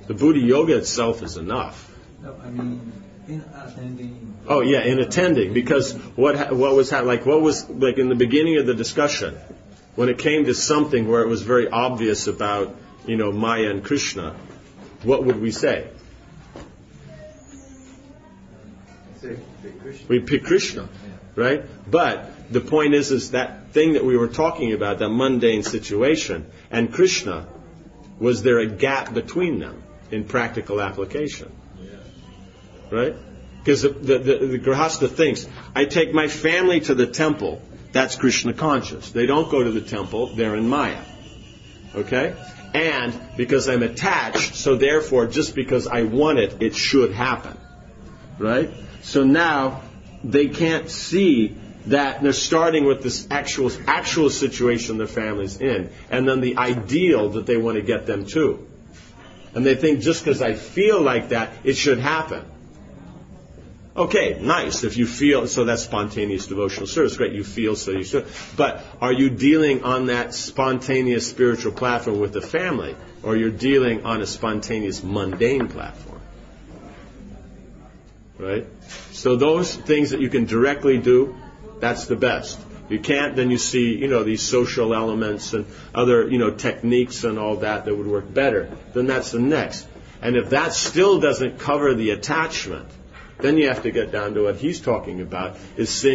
The Buddhi Yoga itself is enough. No, I mean, in attending... Oh, yeah, in attending. Because what was in the beginning of the discussion, when it came to something where it was very obvious about, Maya and Krishna, what would we say? We pick Krishna, right? But the point is that thing that we were talking about, that mundane situation, and Krishna, was there a gap between them in practical application? Right? Because the Grihastha thinks, I take my family to the temple, that's Krishna conscious. They don't go to the temple, they're in Maya. Okay? And because I'm attached, so therefore, just because I want it, it should happen. Right? So now, they can't see that they're starting with this actual situation their family's in, and then the ideal that they want to get them to. And they think just because I feel like that, it should happen. Okay, nice. If you feel, so that's spontaneous devotional service. Great, you feel, so you should. But are you dealing on that spontaneous spiritual platform with the family, or you're dealing on a spontaneous mundane platform? Right? So those things that you can directly do, that's the best. You can't, then you see, these social elements and other, techniques and all that would work better. Then that's the next. And if that still doesn't cover the attachment, then you have to get down to what he's talking about, is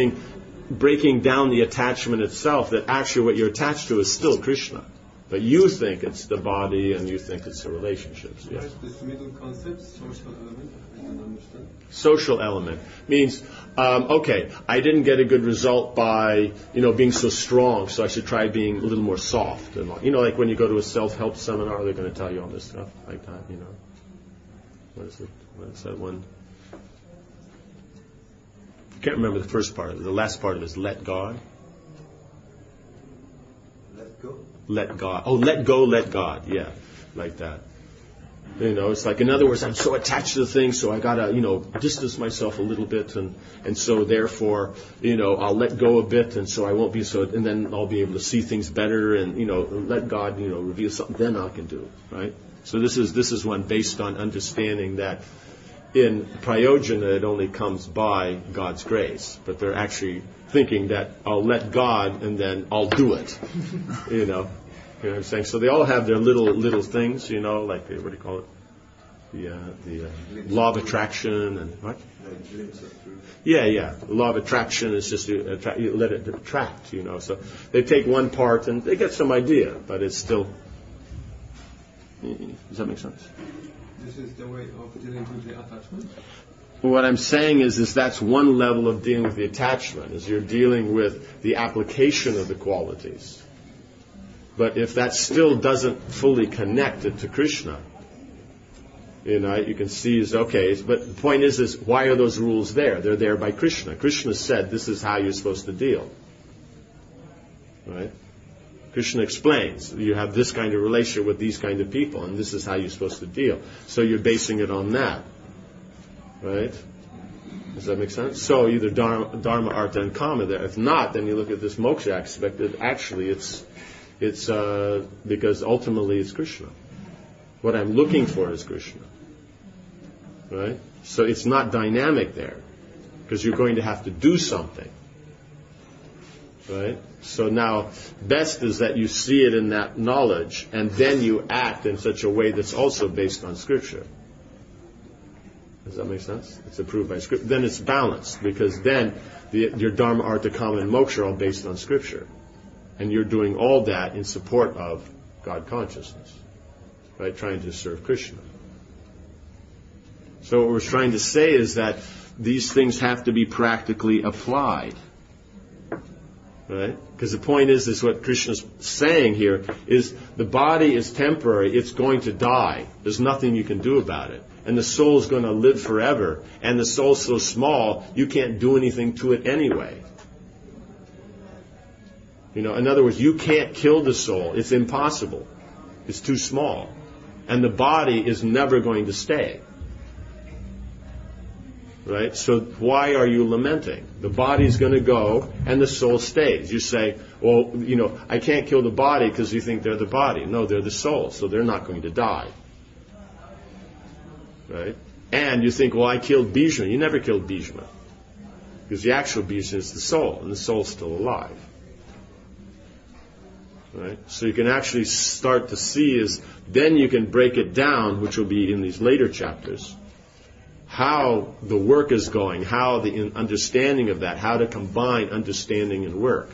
breaking down the attachment itself, that actually what you're attached to is still Krishna. But you think it's the body and you think it's the relationships. Yes. This middle concept, social element, I don't understand. Social element means, okay, I didn't get a good result by, being so strong, so I should try being a little more soft. And like when you go to a self-help seminar, they're going to tell you all this stuff like that, What is it? What's that one? I can't remember the first part of it. The last part of it is let God. Let go? Let God. Oh, let go, let God. Yeah, like that. It's like, in other words, I'm so attached to the thing, so I gotta, distance myself a little bit, and so therefore, I'll let go a bit, and so I won't be so, and then I'll be able to see things better, and, let God, reveal something, then I can do it, right? So this is one based on understanding that in prayojana it only comes by God's grace, but they're actually thinking that I'll let God and then I'll do it. You know what I'm saying? So they all have their little things, like what do you call it? The law of attraction and what? Yeah. The law of attraction is just you let it attract, So they take one part and they get some idea, but it's still. Does that make sense? This is the way of dealing with the attachment? What I'm saying is that's one level of dealing with the attachment, is you're dealing with the application of the qualities. But if that still doesn't fully connect it to Krishna, you can see is okay. But the point is why are those rules there? They're there by Krishna. Krishna said this is how you're supposed to deal. Right? Krishna explains, you have this kind of relationship with these kind of people, and this is how you're supposed to deal. So you're basing it on that. Right? Does that make sense? So either Dharma, Artha, and Kama there. If not, then you look at this moksha aspect, that actually it's because ultimately it's Krishna. What I'm looking for is Krishna. Right? So it's not dynamic there, because you're going to have to do something. Right? So now, best is that you see it in that knowledge, and then you act in such a way that's also based on Scripture. Does that make sense? It's approved by Scripture. Then it's balanced, because then your Dharma, Artha, Kama, and Moksha are all based on Scripture. And you're doing all that in support of God consciousness. Right? Trying to serve Krishna. So what we're trying to say is that these things have to be practically applied. Right? Because the point is what Krishna's saying here is the body is temporary, it's going to die. There's nothing you can do about it. And the soul is going to live forever. And the soul's so small, you can't do anything to it anyway. In other words, you can't kill the soul. It's impossible. It's too small. And the body is never going to stay. Right? So why are you lamenting? The body's going to go and the soul stays. You say, well, I can't kill the body because you think they're the body. No, they're the soul, so they're not going to die. Right? And you think, well, I killed Bhishma. You never killed Bhishma. Because the actual Bhishma is the soul, and the soul's still alive. Right? So you can actually start to see then you can break it down, which will be in these later chapters, how the work is going, how the understanding of that, how to combine understanding and work.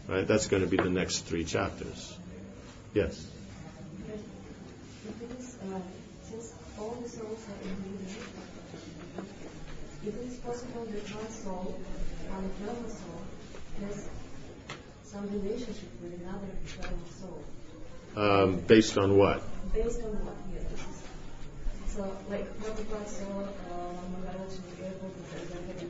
Right? That's going to be the next 3 chapters. Yes? Since all the souls are individual, if it is possible that one soul, one eternal soul, has some relationship with another eternal soul, Based on what? Based on what? Yes. So, like, what God saw Mangalaj to be able to present it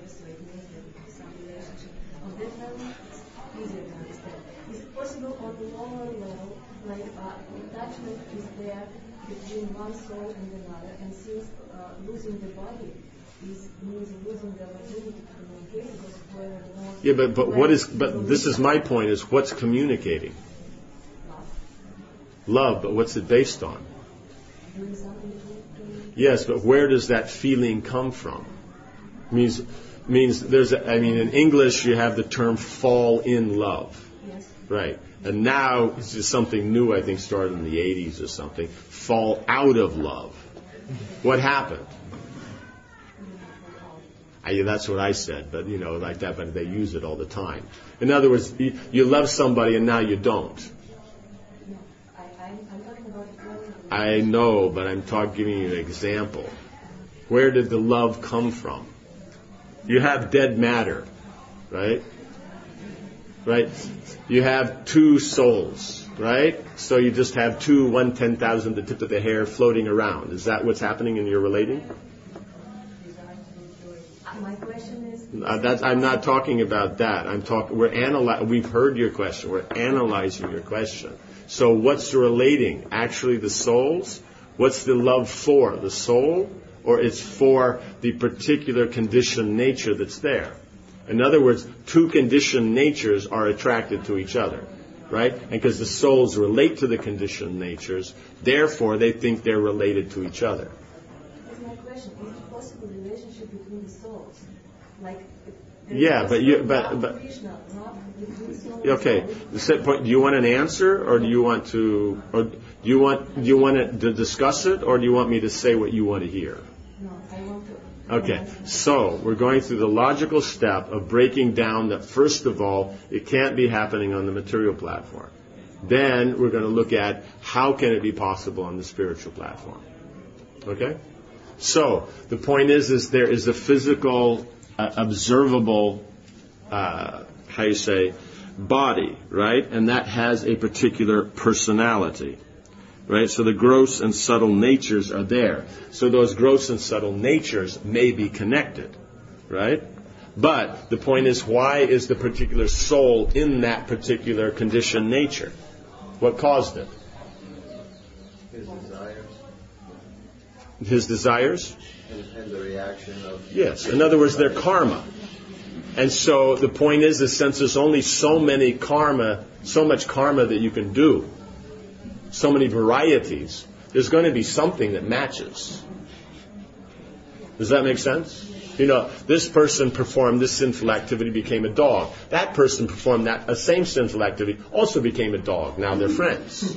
persuade me that some relationship on that level, it's easier to understand. Is it possible on the lower level, like attachment is there between one soul and another, and since losing the body means losing the ability to communicate, because whether more. Yeah, but this is my point: is what's communicating? Love, but what's it based on? Doing something to Yes, but where does that feeling come from? Means in English you have the term fall in love. Yes. Right. And now it's just something new, I think started in the 80s or something. Fall out of love. What happened? That's what I said, but like that, but they use it all the time. In other words, you love somebody and now you don't. I'm talking about I know, but I'm giving you an example. Where did the love come from? You have dead matter, right? Right? You have two souls, right? So you just have two, 1/10,000, the tip of the hair floating around. Is that what's happening in your relating? my question is. I'm not talking about that. We've heard your question. We're analyzing your question. So what's relating? Actually the souls? What's the love for? The soul? Or it's for the particular conditioned nature that's there? In other words, two conditioned natures are attracted to each other, right? And because the souls relate to the conditioned natures, therefore they think they're related to each other. That's my question. Is it possible relationship between the souls? Like, yeah, but Krishna, not between soul okay. And soul. Do you want an answer, or do you want to discuss it, or do you want me to say what you want to hear? No, I want to. Okay, so we're going through the logical step of breaking down that first of all, it can't be happening on the material platform. Then we're going to look at how can it be possible on the spiritual platform. Okay? So the point is there is a physical, observable, body, right? And that has a particular personality. Right? So the gross and subtle natures are there. So those gross and subtle natures may be connected. Right? But the point is, why is the particular soul in that particular conditioned nature? What caused it? His desires. His desires? And the reaction of... Yes. In other words, they're karma. And so the point is, since there's only so much karma that you can do, so many varieties, there's going to be something that matches. Does that make sense? This person performed this sinful activity, became a dog. That person performed that same sinful activity, also became a dog. Now they're friends.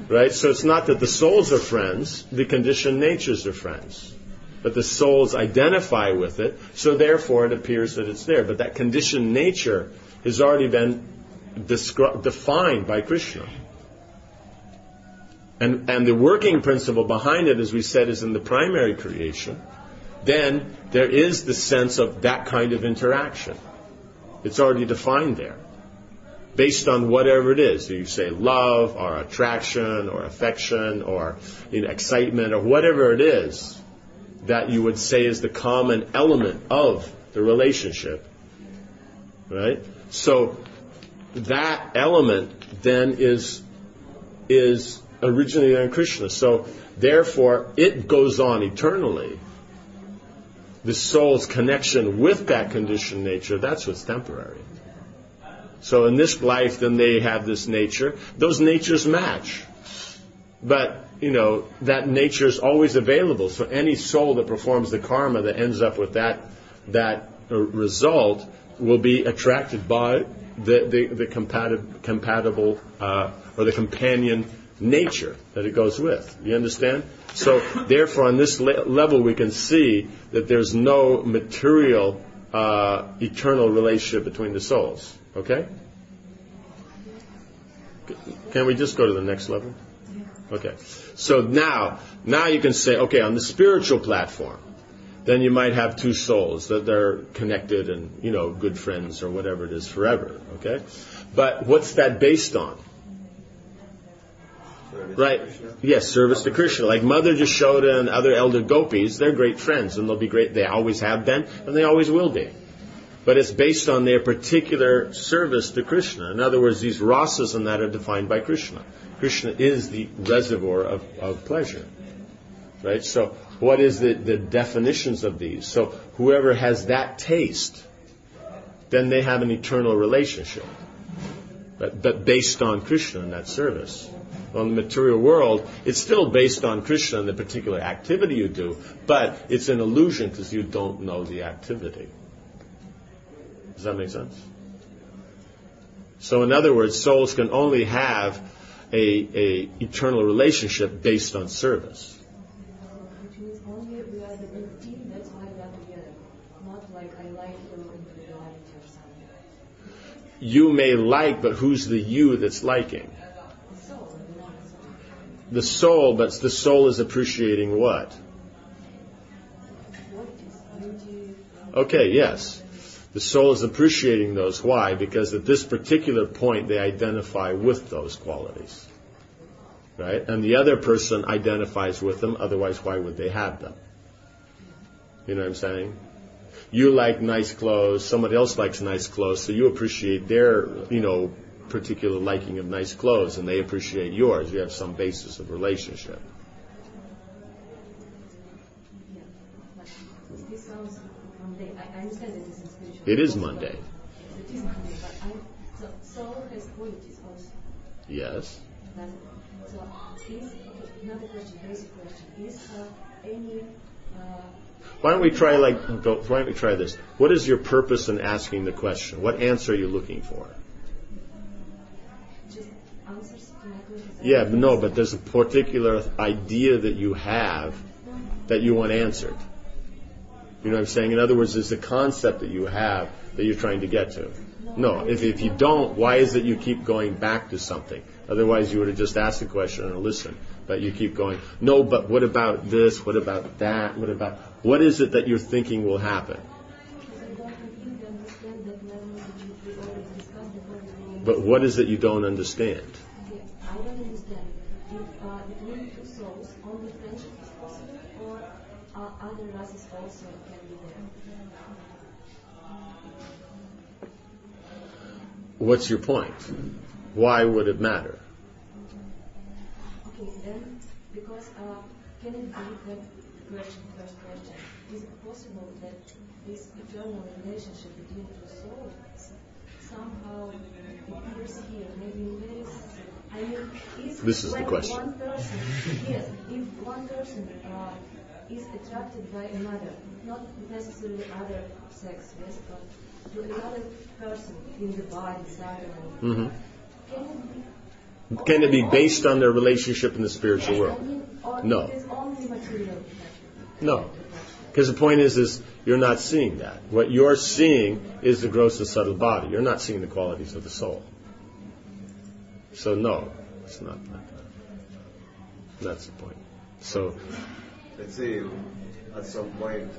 Right? So it's not that the souls are friends, the conditioned natures are friends. But the souls identify with it, so therefore it appears that it's there. But that conditioned nature has already been defined by Krishna. And the working principle behind it, as we said, is in the primary creation. Then there is the sense of that kind of interaction. It's already defined there. Based on whatever it is. You say love, or attraction, or affection, or excitement, or whatever it is that you would say is the common element of the relationship. Right? So that element then is originated in Krishna. So therefore it goes on eternally. The soul's connection with that conditioned nature, that's what's temporary. So in this life, then they have this nature. Those natures match. But, that nature is always available. So any soul that performs the karma that ends up with that result will be attracted by the compatible or the companion nature that it goes with. You understand? So therefore on this level we can see that there's no material eternal relationship between the souls. Okay? Can we just go to the next level? Okay. So now you can say, okay, on the spiritual platform, then you might have two souls that they're connected and, good friends or whatever it is forever. Okay? But what's that based on? Service Right. to Krishna? Yes, service to Krishna. Like Mother Jashoda and other elder gopis, they're great friends, and they'll be great. They always have been, and they always will be. But it's based on their particular service to Krishna. In other words, these rasas and that are defined by Krishna. Krishna is the reservoir of pleasure. Right? So what is the definitions of these? So whoever has that taste, then they have an eternal relationship. But based on Krishna and that service. On the material world, it's still based on Krishna and the particular activity you do, but it's an illusion because you don't know the activity. Does that make sense? So in other words, souls can only have a eternal relationship based on service. Which means only we are the good team, that's why we are together. Not like I like your individuality or something. You may like, but who's the you that's liking? The soul, not the soul. The soul, but the soul is appreciating what? What is beauty? Okay, yes. The soul is appreciating those. Why? Because at this particular point they identify with those qualities. Right? And the other person identifies with them, otherwise why would they have them? You know what I'm saying? You like nice clothes, somebody else likes nice clothes, so you appreciate their, particular liking of nice clothes, and they appreciate yours. You have some basis of relationship. Yeah. But this sounds mundane. I understand that this is spiritual. It is mundane. It is mundane, but soul has qualities also. Yes. So, is another question, basic question, is any Why don't we try this? What is your purpose in asking the question? What answer are you looking for? just answers to my questions? Yeah, but there's a particular idea that you have that you want answered. You know what I'm saying? In other words, there's a concept that you have that you're trying to get to. No, if you don't, why is it you keep going back to something? Otherwise, you would have just asked the question and listened. But you keep going, no, but what about this? What about that? What is it that you're thinking will happen? But what is it you don't understand? I don't understand. If between two souls, only friendship is possible, or other races also can be there? What's your point? Why would it matter? Okay, then, because can it be that first question, is it possible that this eternal relationship between two souls somehow appears here, maybe in this? I mean, This is the question. One person, yes, if one person is attracted by another, not necessarily other sex, yes, but to another person in the body, Mm-hmm. can it be Can it be based on their relationship in the spiritual world? No. It is only material. No. Because the point is you're not seeing that. What you're seeing is the gross and subtle body. You're not seeing the qualities of the soul. So no, it's not like that. That's the point. So, let's say at some point,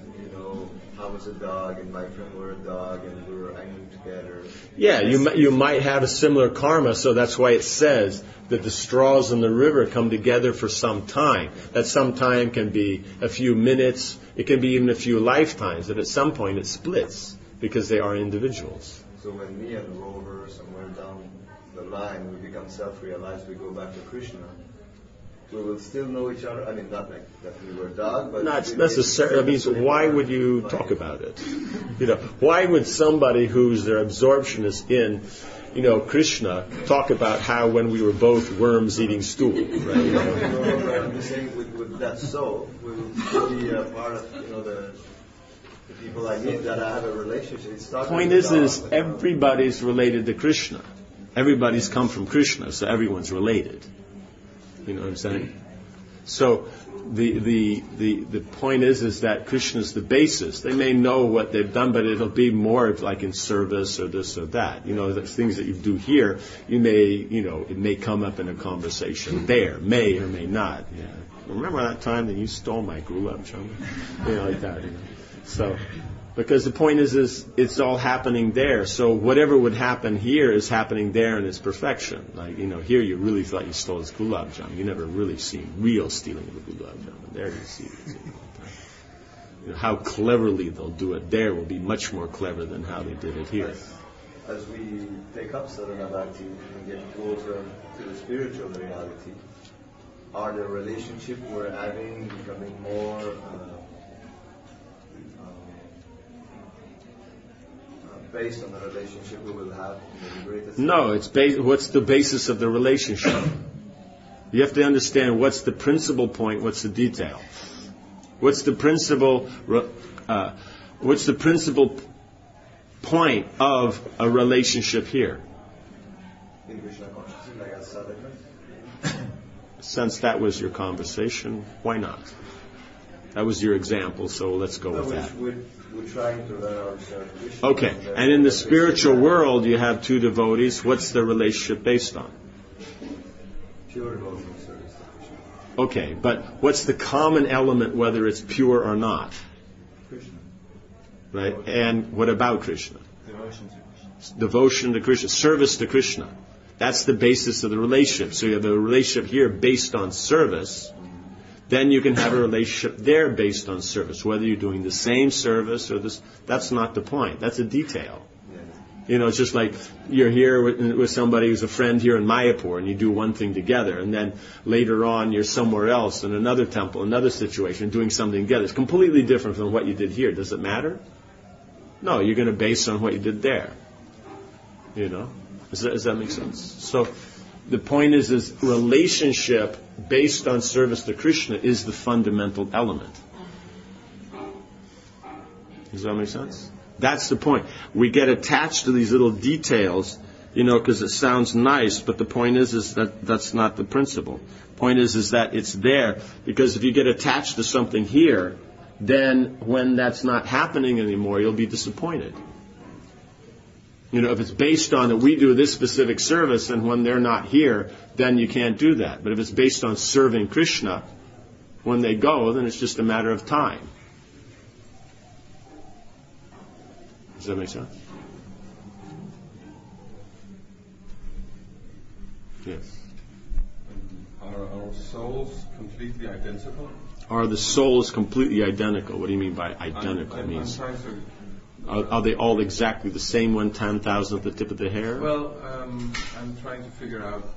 I was a dog and my friend were a dog and we were hanging together. yeah, you might have a similar karma, so that's why it says that the straws in the river come together for some time. That some time can be a few minutes, it can be even a few lifetimes, that at some point it splits because they are individuals. So when me and Rover, somewhere down the line, we become self-realized, we go back to Krishna, we will still know each other. I mean, not like that we were a dog, but... Not necessarily. I mean, so why would you talk about it? Why would somebody whose their absorption is in, Krishna, talk about how when we were both worms eating stool, right? I'm just saying with that soul, we will still be a part of, the people I meet that I have a relationship. The point is everybody's related to Krishna. Everybody's come from Krishna, so everyone's related. You know what I'm saying? So the point is that Krishna is the basis. They may know what they've done, but it'll be more like in service or this or that. The things that you do here, it may come up in a conversation there, may or may not. Yeah. Remember that time that you stole my gulab jamun? Like that. So Because the point is it's all happening there. So whatever would happen here is happening there in its perfection. Like, here you really thought you stole his gulab jamun. You never really seen real stealing of a gulab jamun. There you see it. How cleverly they'll do it there will be much more clever than how they did it here. As we take up sadhana bhakti and get closer to the spiritual reality, are the relationship we're having becoming more based on the relationship we will have in the liberated? No, it's what's the basis of the relationship? You have to understand what's the principal point, what's the detail. What's the principal point of a relationship here? In Krishna consciousness, like as sadhaka? Since that was your conversation, why not? That was your example, so let's go with that. We're trying to learn ourselves Krishna. Okay, and in the spiritual world you have two devotees. What's the relationship based on? Pure devotion service to Krishna. Okay, but what's the common element whether it's pure or not? Krishna. Right? And what about Krishna? Devotion to Krishna. Devotion to Krishna, service to Krishna. That's the basis of the relationship. So you have a relationship here based on service. Then you can have a relationship there based on service. Whether you're doing the same service or this, that's not the point. That's a detail. It's just like you're here with somebody who's a friend here in Mayapur and you do one thing together, and then later on you're somewhere else in another temple, another situation, doing something together. It's completely different from what you did here. Does it matter? No, you're going to base on what you did there. Does that make sense? So the point is relationship based on service to Krishna is the fundamental element. Does that make sense? That's the point. We get attached to these little details, because it sounds nice, but the point is that that's not the principle. Point is that it's there, because if you get attached to something here, then when that's not happening anymore, you'll be disappointed. If it's based on that we do this specific service and when they're not here, then you can't do that. But if it's based on serving Krishna, when they go, then it's just a matter of time. Does that make sense? Yes. Are our souls completely identical? Are the souls completely identical? What do you mean by identical? I'm trying to... Are they all exactly the same 1/10,000th at the tip of the hair? Well, I'm trying to figure out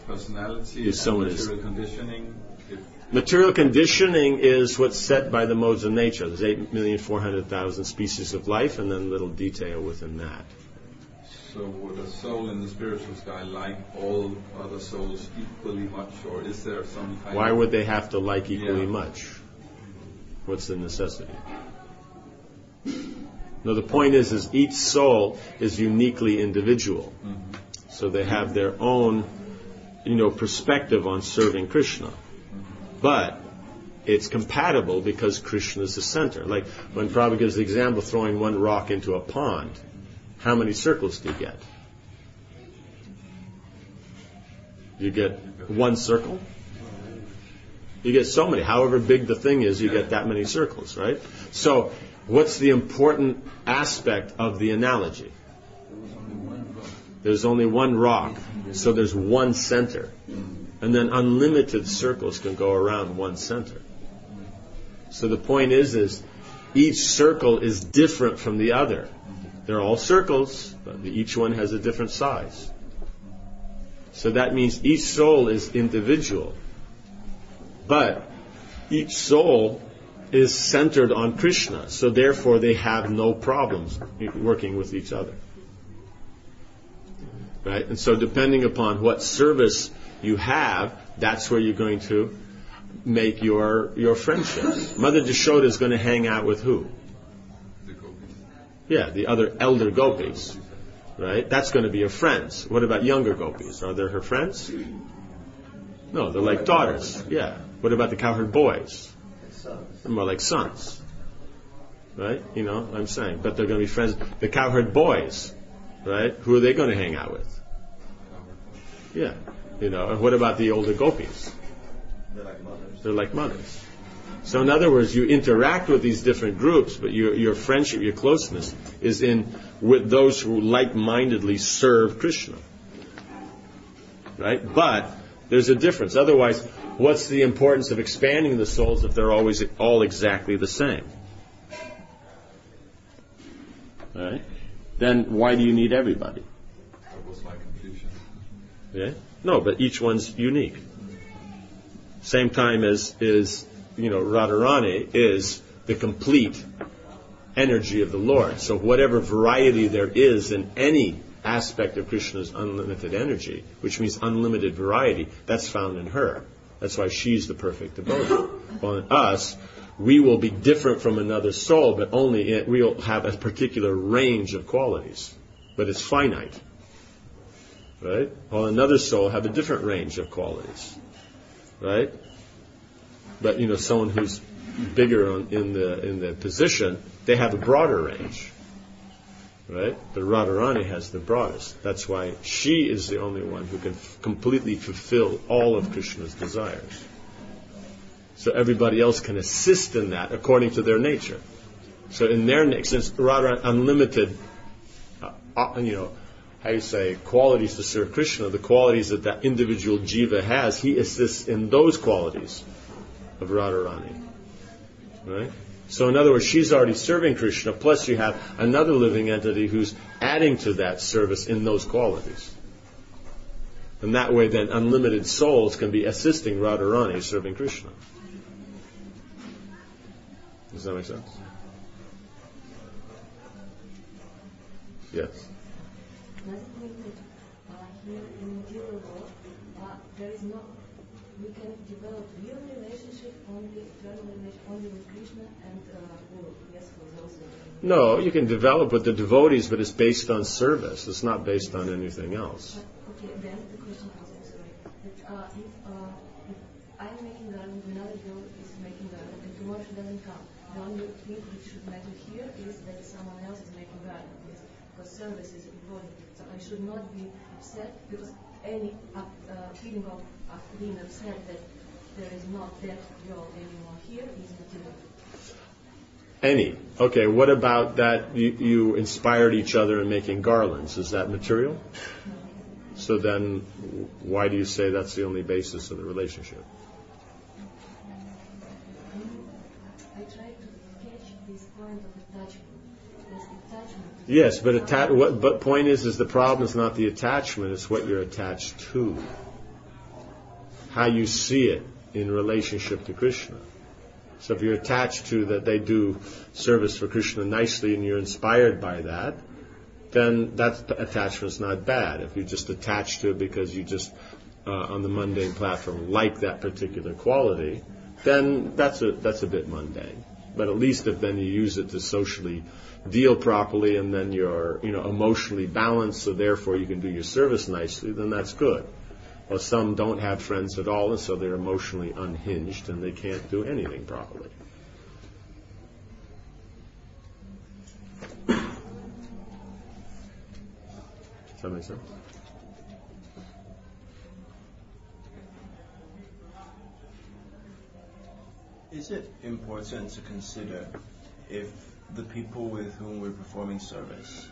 personality and material conditioning. Material conditioning is what's set by the modes of nature. There's 8,400,000 species of life, and then little detail within that. So would a soul in the spiritual sky like all other souls equally much, or is there some kind Why would they have to like equally much? What's the necessity? No, the point is each soul is uniquely individual. Mm-hmm. So they have their own, perspective on serving Krishna. Mm-hmm. But it's compatible because Krishna is the center. Like when Prabhupada gives the example of throwing one rock into a pond, how many circles do you get? You get one circle? You get so many. However big the thing is, you get that many circles, right? So what's the important aspect of the analogy? There's only one rock, so there's one center. And then unlimited circles can go around one center. So the point is each circle is different from the other. They're all circles, but each one has a different size. So that means each soul is individual. But each soul is centered on Krishna, so therefore they have no problems working with each other. Right? And so depending upon what service you have, that's where you're going to make your friendships. Mother Jashoda is going to hang out with who? The gopis. Yeah, the other elder gopis. Right? That's going to be her friends. What about younger gopis? Are they her friends? No, they're like daughters. Yeah. What about the cowherd boys? They're more like sons. Right? I'm saying. But they're going to be friends. The cowherd boys, right? Who are they going to hang out with? Yeah. And what about the older gopis? They're like mothers. They're like mothers. So in other words, you interact with these different groups, but your friendship, your closeness is with those who like-mindedly serve Krishna. Right? But there's a difference. Otherwise, what's the importance of expanding the souls if they're always all exactly the same? Right? Then why do you need everybody? That was my confusion. Yeah? No, but each one's unique. Same time as Radharani is the complete energy of the Lord. So whatever variety there is in any aspect of Krishna's unlimited energy, which means unlimited variety, that's found in her. That's why she's the perfect devotee. Well, in us, we will be different from another soul, but only we'll have a particular range of qualities. But it's finite. Right? While another soul have a different range of qualities. Right? But someone who's bigger in the position, they have a broader range. Right? But Radharani has the broadest. That's why she is the only one who can completely fulfill all of Krishna's desires. So everybody else can assist in that according to their nature. So in their since Radha unlimited, qualities to serve Krishna, the qualities that individual jiva has, he assists in those qualities of Radharani. Right? So in other words, she's already serving Krishna, plus you have another living entity who's adding to that service in those qualities. And that way then unlimited souls can be assisting Radharani serving Krishna. Does that make sense? Yes. Does it mean that here in material world, there is no, we can develop real relationship only, eternal relationship only with Krishna and Guru? Yes, for those. No, you can develop with the devotees, but it's based on service. It's not based on anything else. Okay, then the question is, I'm sorry, that if I'm making garland, another girl is making garland, and tomorrow she doesn't come, the only thing which should matter here is that someone else is making garland, because service is important. So I should not be upset, because any feeling of being upset that there is not that girl anymore here is material. Any. Okay, what about that you inspired each other in making garlands? Is that material? So then, why do you say that's the only basis of the relationship? I try to catch this point of attachment. Yes, but point is the problem is not the attachment; it's what you're attached to. How you see it in relationship to Krishna. So if you're attached to that they do service for Krishna nicely and you're inspired by that, then that attachment's not bad. If you're just attached to it because you just on the mundane platform like that particular quality, then that's a bit mundane. But at least if then you use it to socially deal properly and then you're emotionally balanced, so therefore you can do your service nicely, then that's good. Well, some don't have friends at all, and so they're emotionally unhinged and they can't do anything properly. Does that make sense? Is it important to consider if the people with whom we're performing service,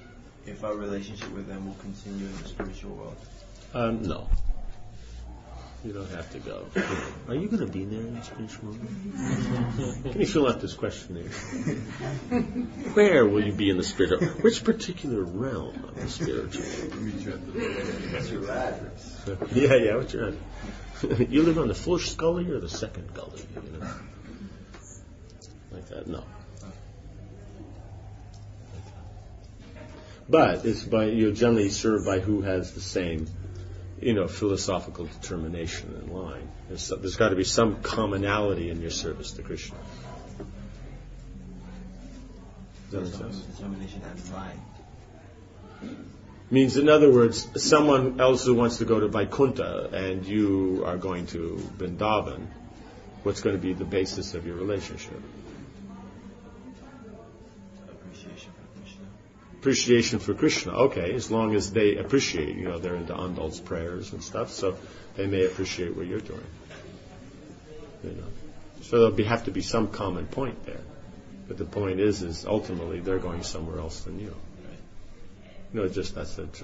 if our relationship with them will continue in the spiritual world? No. You don't have to go. Are you going to be there in the spiritual world? Can you fill out this questionnaire? Where will you be in the spiritual? Which particular realm of the spiritual world? What's your address? Yeah, what's your address? You live on the first gully or the second gully? Like that? No. But you're generally served by who has the same, philosophical determination in line. There's got to be some commonality in your service to Krishna. Does that make sense? Determination and line. Means, in other words, someone else who wants to go to Vaikuntha and you are going to Vrindavan, what's going to be the basis of your relationship? Appreciation for Krishna. Okay, as long as they appreciate, they're into Andal's prayers and stuff, so they may appreciate what you're doing. So there'll have to be some common point there. But the point is ultimately they're going somewhere else than you.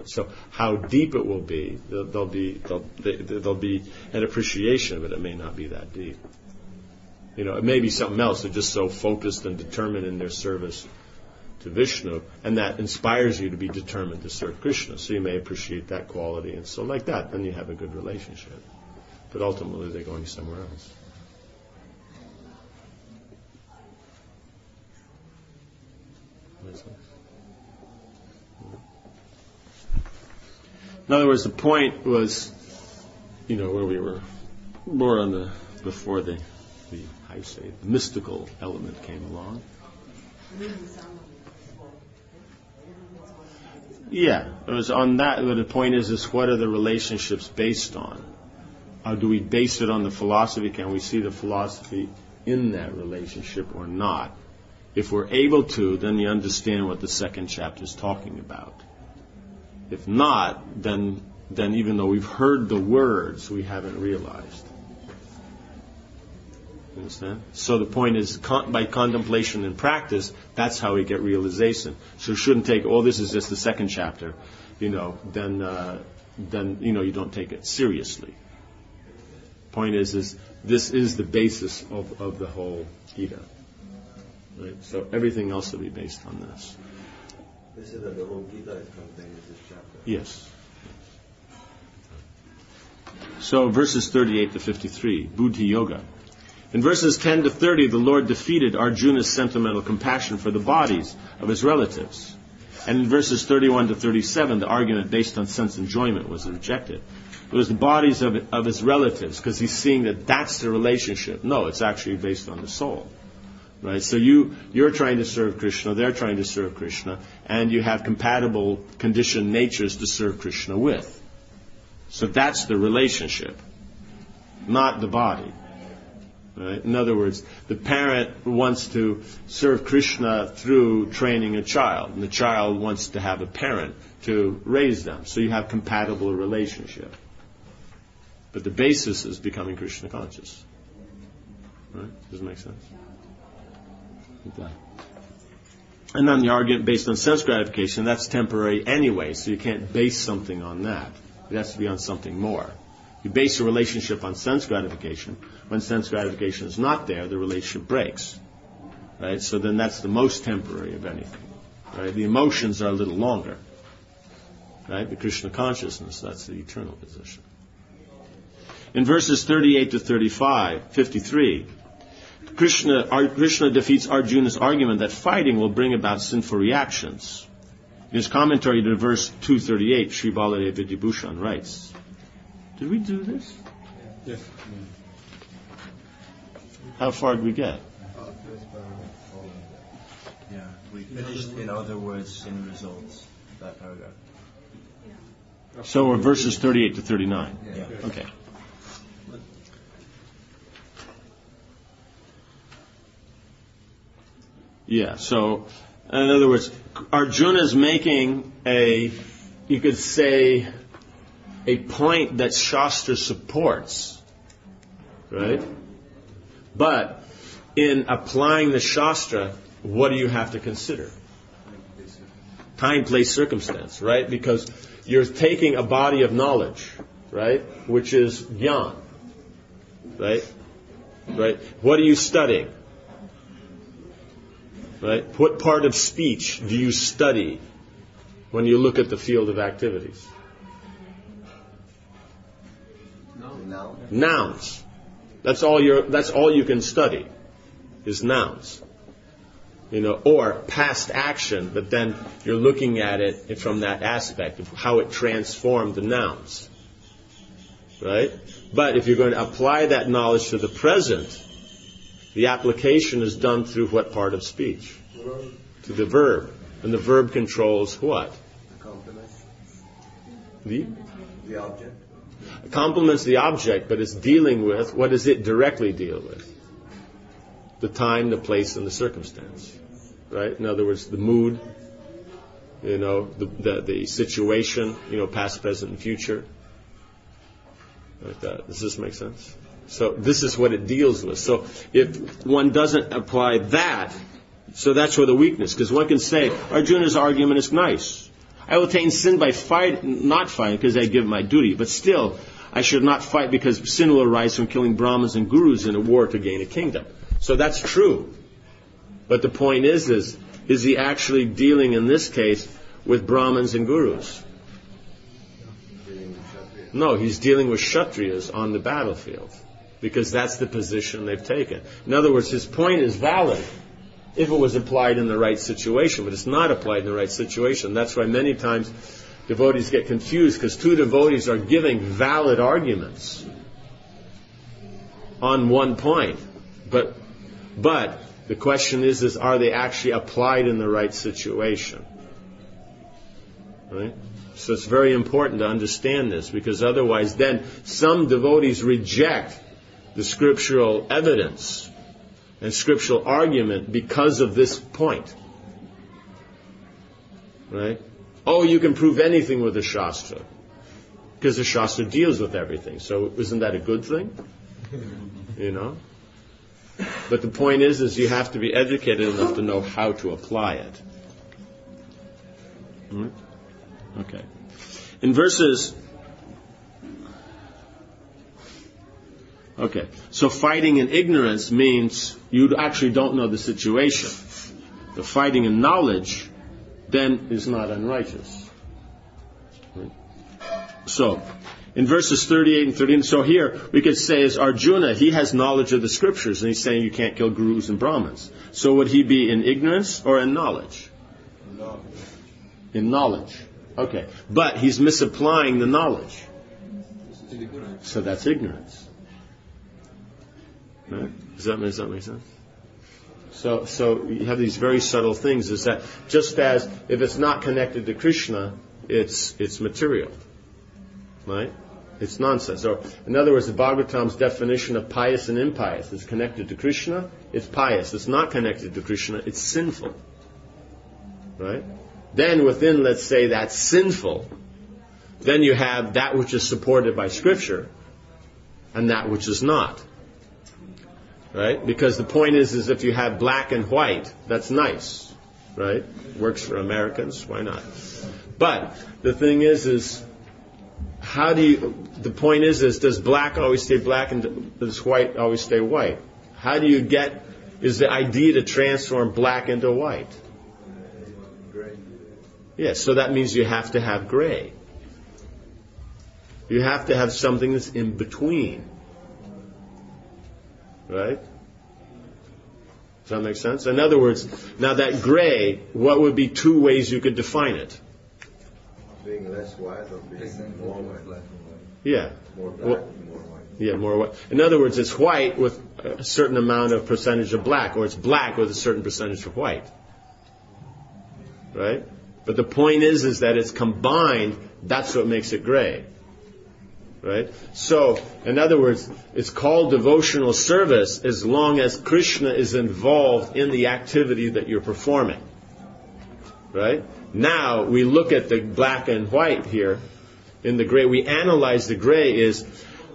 So how deep it will be, there'll be an appreciation of it. It may not be that deep. It may be something else. They're just so focused and determined in their service to Vishnu, and that inspires you to be determined to serve Krishna. So you may appreciate that quality, and so like that, then you have a good relationship. But ultimately, they're going somewhere else. In other words, the point was, where we were more on before the how you say it, the mystical element came along. Yeah, it was on that. But the point is what are the relationships based on? Do we base it on the philosophy? Can we see the philosophy in that relationship or not? If we're able to, then you understand what the second chapter is talking about. If not, then even though we've heard the words, we haven't realized. Understand? So the point is, by contemplation and practice, that's how we get realization. So it shouldn't take, this is just the second chapter, then you don't take it seriously. Point is this is the basis of the whole Gita. Right? So everything else will be based on this. They said that the whole Gita is contained in this chapter. Yes. So verses 38 to 53, Buddhi Yoga. In verses 10 to 30, the Lord defeated Arjuna's sentimental compassion for the bodies of his relatives. And in verses 31 to 37, the argument based on sense enjoyment was rejected. It was the bodies of his relatives, because he's seeing that that's the relationship. No, it's actually based on the soul. Right? So you're trying to serve Krishna, they're trying to serve Krishna, and you have compatible conditioned natures to serve Krishna with. So that's the relationship, not the body. Right? In other words, the parent wants to serve Krishna through training a child, and the child wants to have a parent to raise them. So you have compatible relationship. But the basis is becoming Krishna conscious. Right? Does it make sense? Okay. And then the argument based on sense gratification, that's temporary anyway, so you can't base something on that. It has to be on something more. You base a relationship on sense gratification. When sense gratification is not there, the relationship breaks. Right? So then that's the most temporary of anything. Right? The emotions are a little longer. Right? The Krishna consciousness, that's the eternal position. In verses 38 to 53, Krishna defeats Arjuna's argument that fighting will bring about sinful reactions. In his commentary to verse 238, Sri Baladev Vidyabhushan writes, did we do this? Yes. How far did we get? Yeah, we finished, in other words, in results, that paragraph. So we're verses 38 to 39. Yeah. Okay. Yeah, so in other words, Arjuna is making you could say, a point that Shastra supports, right? But in applying the Shastra, what do you have to consider? Time, place, circumstance, right? Because you're taking a body of knowledge, right? Which is jnana, right? Right? What are you studying? Right? What part of speech do you study when you look at the field of activities? No. Nouns. That's all you can study is nouns. Or past action, but then you're looking at it from that aspect of how it transformed the nouns. Right? But if you're going to apply that knowledge to the present, the application is done through what part of speech? To the verb. And the verb controls what? Complement. The object. Complements the object, but it's dealing with, what does it directly deal with? The time, the place, and the circumstance. Right? In other words, the mood, the situation, past, present, and future. Like that. Does this make sense? So this is what it deals with. So if one doesn't apply that, so that's where the weakness, because one can say, Arjuna's argument is nice. I will attain sin by not fighting because I give my duty, but still, I should not fight because sin will arise from killing Brahmins and Gurus in a war to gain a kingdom. So that's true. But the point is he actually dealing in this case with Brahmins and Gurus? No, he's dealing with Kshatriyas on the battlefield, because that's the position they've taken. In other words, his point is valid if it was applied in the right situation, but it's not applied in the right situation. That's why many times devotees get confused, because two devotees are giving valid arguments on one point. But the question is are they actually applied in the right situation? Right? So it's very important to understand this, because otherwise then some devotees reject the scriptural evidence and scriptural argument because of this point. Right? Oh, you can prove anything with the Shastra, because the Shastra deals with everything. So isn't that a good thing? You know? But the point is you have to be educated enough to know how to apply it. Okay. In verses... Okay. So fighting in ignorance means you actually don't know the situation. The fighting in knowledge then is not unrighteous. So, in verses 38 and 39, so here we could say as Arjuna, he has knowledge of the scriptures, and he's saying you can't kill Gurus and Brahmins. So would he be in ignorance or in knowledge? In knowledge. Okay. But he's misapplying the knowledge. So that's ignorance. Right? Does that make sense? So you have these very subtle things, is that just as if it's not connected to Krishna, it's material. Right? It's nonsense. So, in other words, the Bhagavatam's definition of pious and impious is connected to Krishna, it's pious. It's not connected to Krishna, it's sinful. Right? Then within, let's say, that's sinful, then you have that which is supported by Scripture and that which is not. Right? Because the point is if you have black and white, that's nice. Right? Works for Americans, why not? But the thing is how do you, the point is does black always stay black and does white always stay white? How do you get, is the idea to transform black into white? Yes, so that means you have to have gray. You have to have something that's in between. Right? Does that make sense? In other words, now that gray, what would be two ways you could define it? Being less white or being more white? Yeah. More black, more white. Yeah, more white. In other words, it's white with a certain amount of percentage of black, or it's black with a certain percentage of white. Right? But the point is that it's combined, that's what makes it gray. Right? So, in other words, it's called devotional service as long as Krishna is involved in the activity that you're performing. Right? Now, we look at the black and white here, in the gray. We analyze the gray is,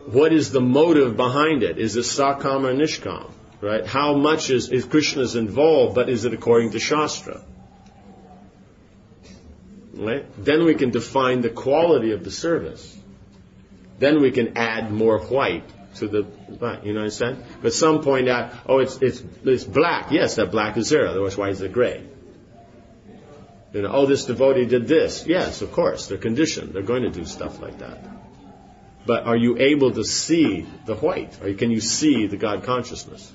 what is the motive behind it? Is it sakam or nishkam? Right? How much is Krishna's involved, but is it according to Shastra? Right? Then we can define the quality of the service. Then we can add more white to the black. You know what I'm saying? But some point out, oh, it's black. Yes, that black is there. Otherwise, why is it gray? You know, oh, this devotee did this. Yes, of course. They're conditioned. They're going to do stuff like that. But are you able to see the white? Or can you see the God consciousness?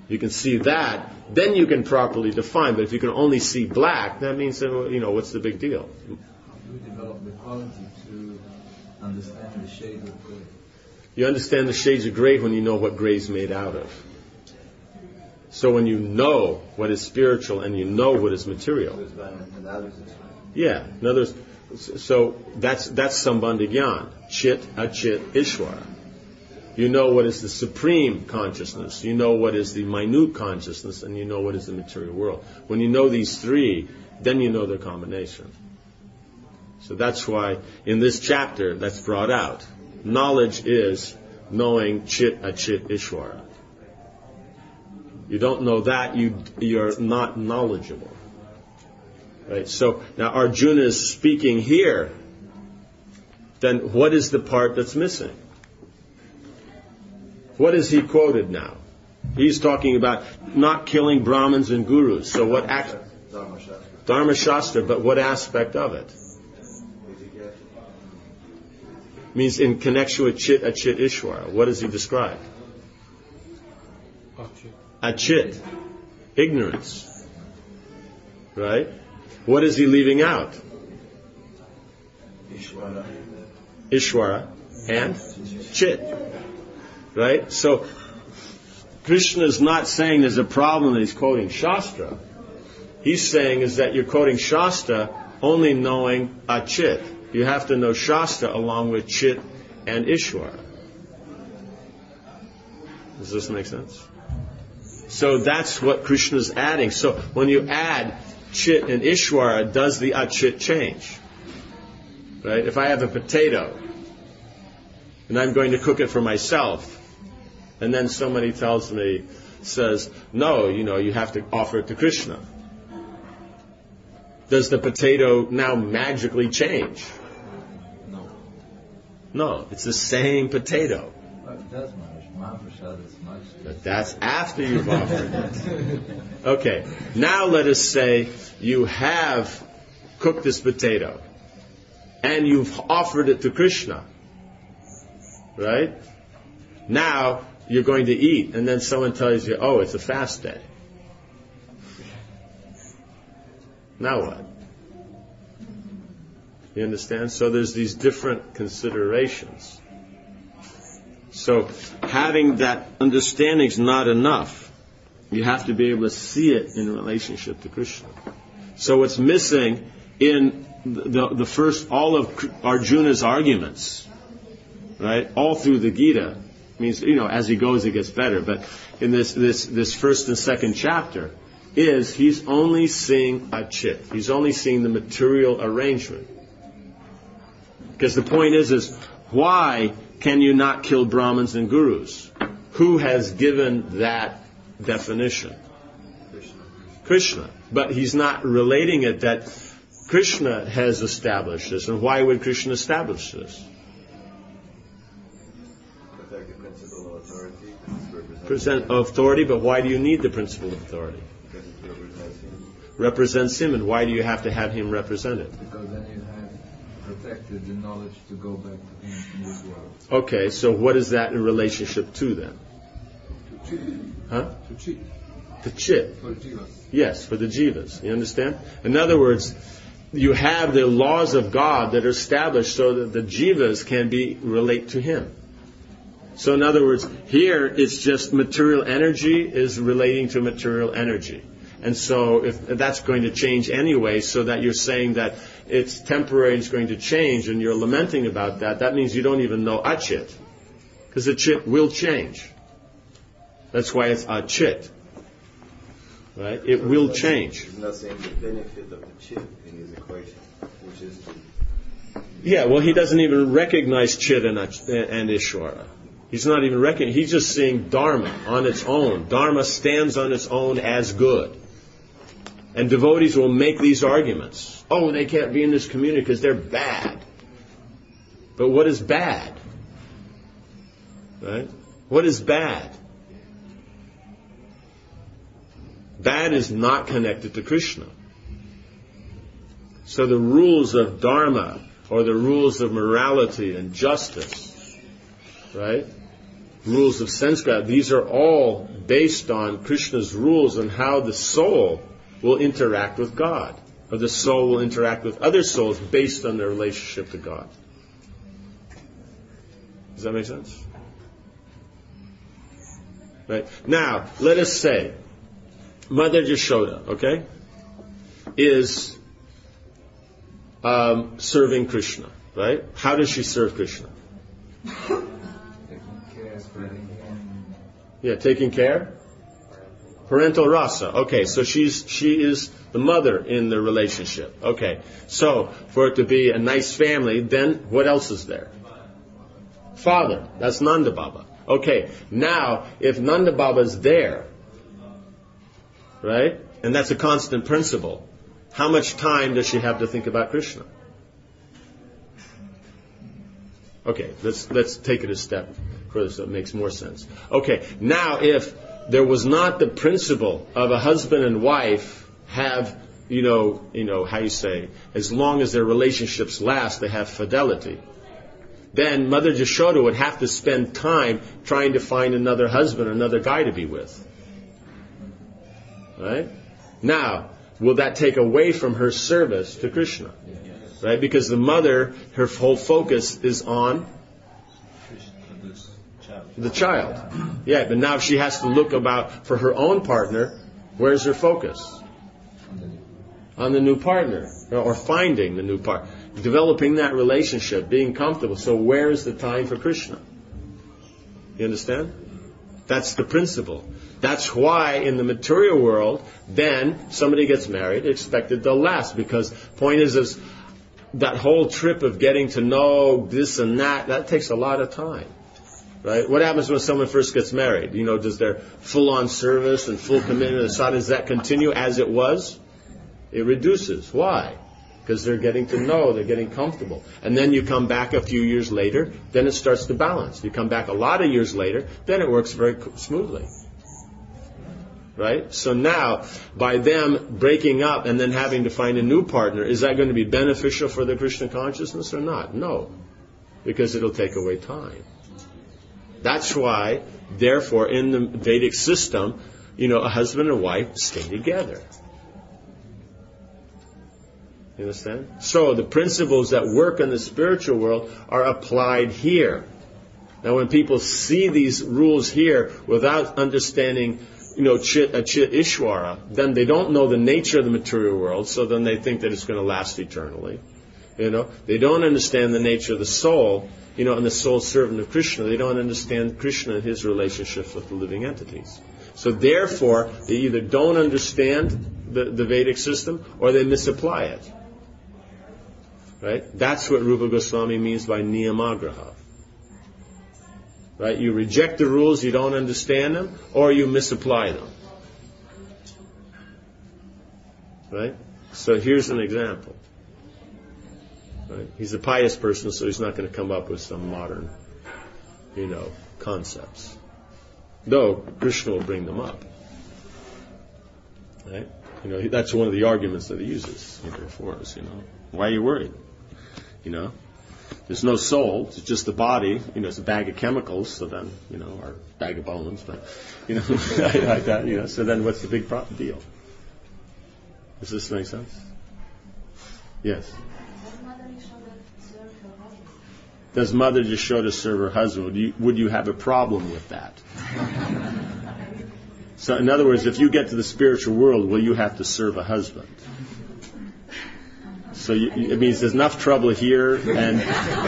You can see that, then you can properly define. But if you can only see black, that means, what's the big deal? We develop the quality to understand the shades of gray. You understand the shades of gray when you know what gray is made out of. So when you know what is spiritual and you know what is material. Yeah. In other words, so that's Sambandha Gyan. Chit, Achit, Ishvara. You know what is the supreme consciousness. You know what is the minute consciousness, and you know what is the material world. When you know these three, then you know their combination. So that's why in this chapter that's brought out. Knowledge is knowing Chit, Achit, Ishvara. You don't know that, you're not knowledgeable. Right? So now Arjuna is speaking here. Then what is the part that's missing? What is he quoted now? He's talking about not killing Brahmins and Gurus. So what Dharma Shastra, but what aspect of it? Means in connection with Chit, Achit, Ishvara. What does he describe? Achit. Ignorance. Right? What is he leaving out? Ishvara and Chit. Right? So Krishna is not saying there's a problem that he's quoting Shastra. He's saying is that you're quoting Shastra only knowing Achit. You have to know Shastra along with Chit and Ishvara. Does this make sense? So that's what Krishna is adding. So when you add Chit and Ishvara, does the Achit change? Right? If I have a potato and I'm going to cook it for myself, and then somebody says, no, you have to offer it to Krishna. Does the potato now magically change? No, it's the same potato. It does much. But that's after you've offered it. Okay, now let us say you have cooked this potato and you've offered it to Krishna. Right? Now you're going to eat, and then someone tells you, oh, it's a fast day. Now what? You understand? So there's these different considerations. So having that understanding is not enough. You have to be able to see it in relationship to Krishna. So what's missing in the first, all of Arjuna's arguments, right, all through the Gita, means, as he goes, it gets better. But in this first and second chapter, he's only seeing Achit. He's only seeing the material arrangement. Because the point is why can you not kill Brahmins and Gurus? Who has given that definition? Krishna. But he's not relating it that Krishna has established this. And why would Krishna establish this? Present authority, but why do you need the principle of authority? Because it represents him. Represents him, and why do you have to have him represent it? Because then you have protected the knowledge to go back to him in this world. Okay, so what is that in relationship to then? To Chit. Huh? To Chit. To Chit. For the Jivas. Yes, for the Jivas. You understand? In other words, you have the laws of God that are established so that the Jivas can relate to him. So in other words, here it's just material energy is relating to material energy. And so if that's going to change anyway, so that you're saying that it's temporary and it's going to change and you're lamenting about that, that means you don't even know Achit. Because the Chit will change. That's why it's Achit. Right? It will change. He's not saying the benefit of the Chit in his equation, which is to... Yeah, well, he doesn't even recognize Chit and Ishvara. He's not even reckoning. He's just seeing Dharma on its own. Dharma stands on its own as good. And devotees will make these arguments. Oh, they can't be in this community because they're bad. But what is bad? Right? What is bad? Bad is not connected to Krishna. So the rules of Dharma, or the rules of morality and justice, right? Rules of sanskara, these are all based on Krishna's rules on how the soul will interact with God, or the soul will interact with other souls based on their relationship to God. Does that make sense? Right? Now, let us say, Mother Yashoda, okay, is serving Krishna, right? How does she serve Krishna? Yeah, taking care? Parental rasa. Okay, so she is the mother in the relationship. Okay, so for it to be a nice family, then what else is there? Father. That's Nanda Baba. Okay, now, if Nanda Baba is there, right, and that's a constant principle, how much time does she have to think about Krishna? Okay, let's take it a step further so it makes more sense. Okay, now if there was not the principle of a husband and wife have, how you say, as long as their relationships last, they have fidelity, then Mother Yashoda would have to spend time trying to find another husband, another guy to be with. Right? Now, will that take away from her service to Krishna? Right? Because the mother, her whole focus is on the child. Yeah, but now if she has to look about for her own partner, where's her focus? On the new partner, or finding the new partner, developing that relationship, being comfortable. So where is the time for Krishna? You understand? That's the principle. That's why in the material world, then somebody gets married, expected they'll last. Because point is that whole trip of getting to know this and that takes a lot of time. Right? What happens when someone first gets married? Does their full-on service and full commitment to the sadhana, does that continue as it was? It reduces. Why? Because they're getting to know, they're getting comfortable. And then you come back a few years later, then it starts to balance. You come back a lot of years later, then it works very smoothly. Right? So now, by them breaking up and then having to find a new partner, is that going to be beneficial for the Krishna consciousness or not? No. Because it'll take away time. That's why, therefore, in the Vedic system, a husband and wife stay together. You understand? So the principles that work in the spiritual world are applied here. Now when people see these rules here without understanding, Chit Ishwara, then they don't know the nature of the material world, so then they think that it's going to last eternally. They don't understand the nature of the soul, and the soul servant of Krishna. They don't understand Krishna and his relationships with the living entities. So therefore, they either don't understand the Vedic system or they misapply it. Right? That's what Rupa Goswami means by niyamagraha. Right? You reject the rules, you don't understand them, or you misapply them. Right? So here's an example. Right? He's a pious person, so he's not going to come up with some modern, concepts. Though Krishna will bring them up. Right? That's one of the arguments that he uses for us. Why are you worried? There's no soul, it's just the body, it's a bag of chemicals, so then, or bag of bones, but, like that, so then what's the big deal? Does this make sense? Yes. Does Mother Yashoda serve her husband? Would you have a problem with that? So in other words, if you get to the spiritual world, will you have to serve a husband? So it means there's enough trouble here, and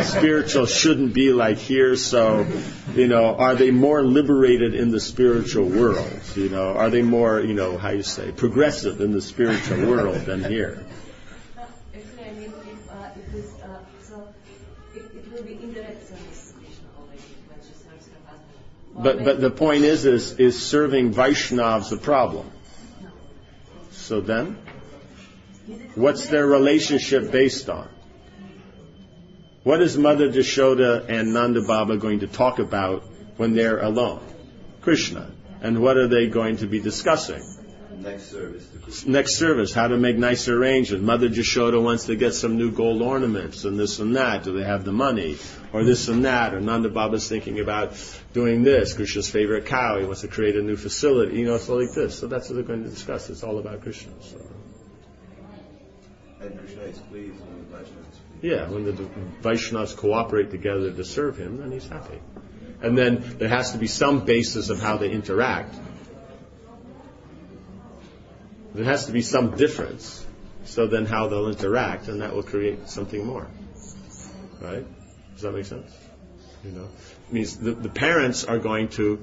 spiritual shouldn't be like here. So, are they more liberated in the spiritual world? Are they more, progressive in the spiritual world than here? Actually, I mean, it will be indirect service to Krishna already when she serves her husband. But the point is serving Vaishnavas a problem? No. So then? What's their relationship based on? What is Mother Yashoda and Nanda Baba going to talk about when they're alone? Krishna. And what are they going to be discussing? Next service. Next service, how to make nice arrangements. Mother Yashoda wants to get some new gold ornaments and this and that. Do they have the money? Or this and that. Or Nanda Baba's thinking about doing this. Krishna's favorite cow. He wants to create a new facility. It's like this. So that's what they're going to discuss. It's all about Krishna. So. And Krishna is pleased when the Vaishnavas is pleased. Yeah, when the Vaishnavas cooperate together to serve him, then he's happy. And then there has to be some basis of how they interact. There has to be some difference. So then how they'll interact, and that will create something more. Right? Does that make sense? It means the parents are going to,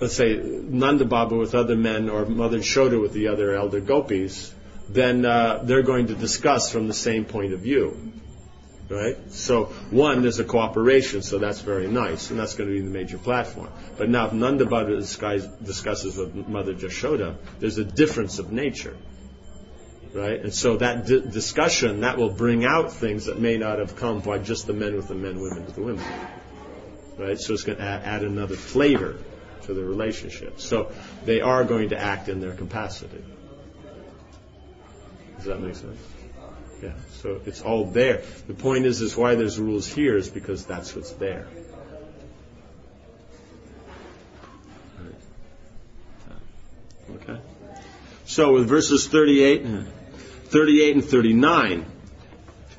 let's say Nanda Baba with other men or Mother Yashoda with the other elder gopis, then they're going to discuss from the same point of view. Right? So, one, there's a cooperation, so that's very nice, and that's going to be the major platform. But now, if Nanda Bhatta discusses with Mother Jashoda, there's a difference of nature. Right? And so that discussion, that will bring out things that may not have come by just the men with the men, women with the women. Right? So it's going to add another flavor to the relationship. So they are going to act in their capacity. Does that make sense? Yeah. So it's all there. The point is why there's rules here is because that's what's there. Okay. So with verses 38 and 39,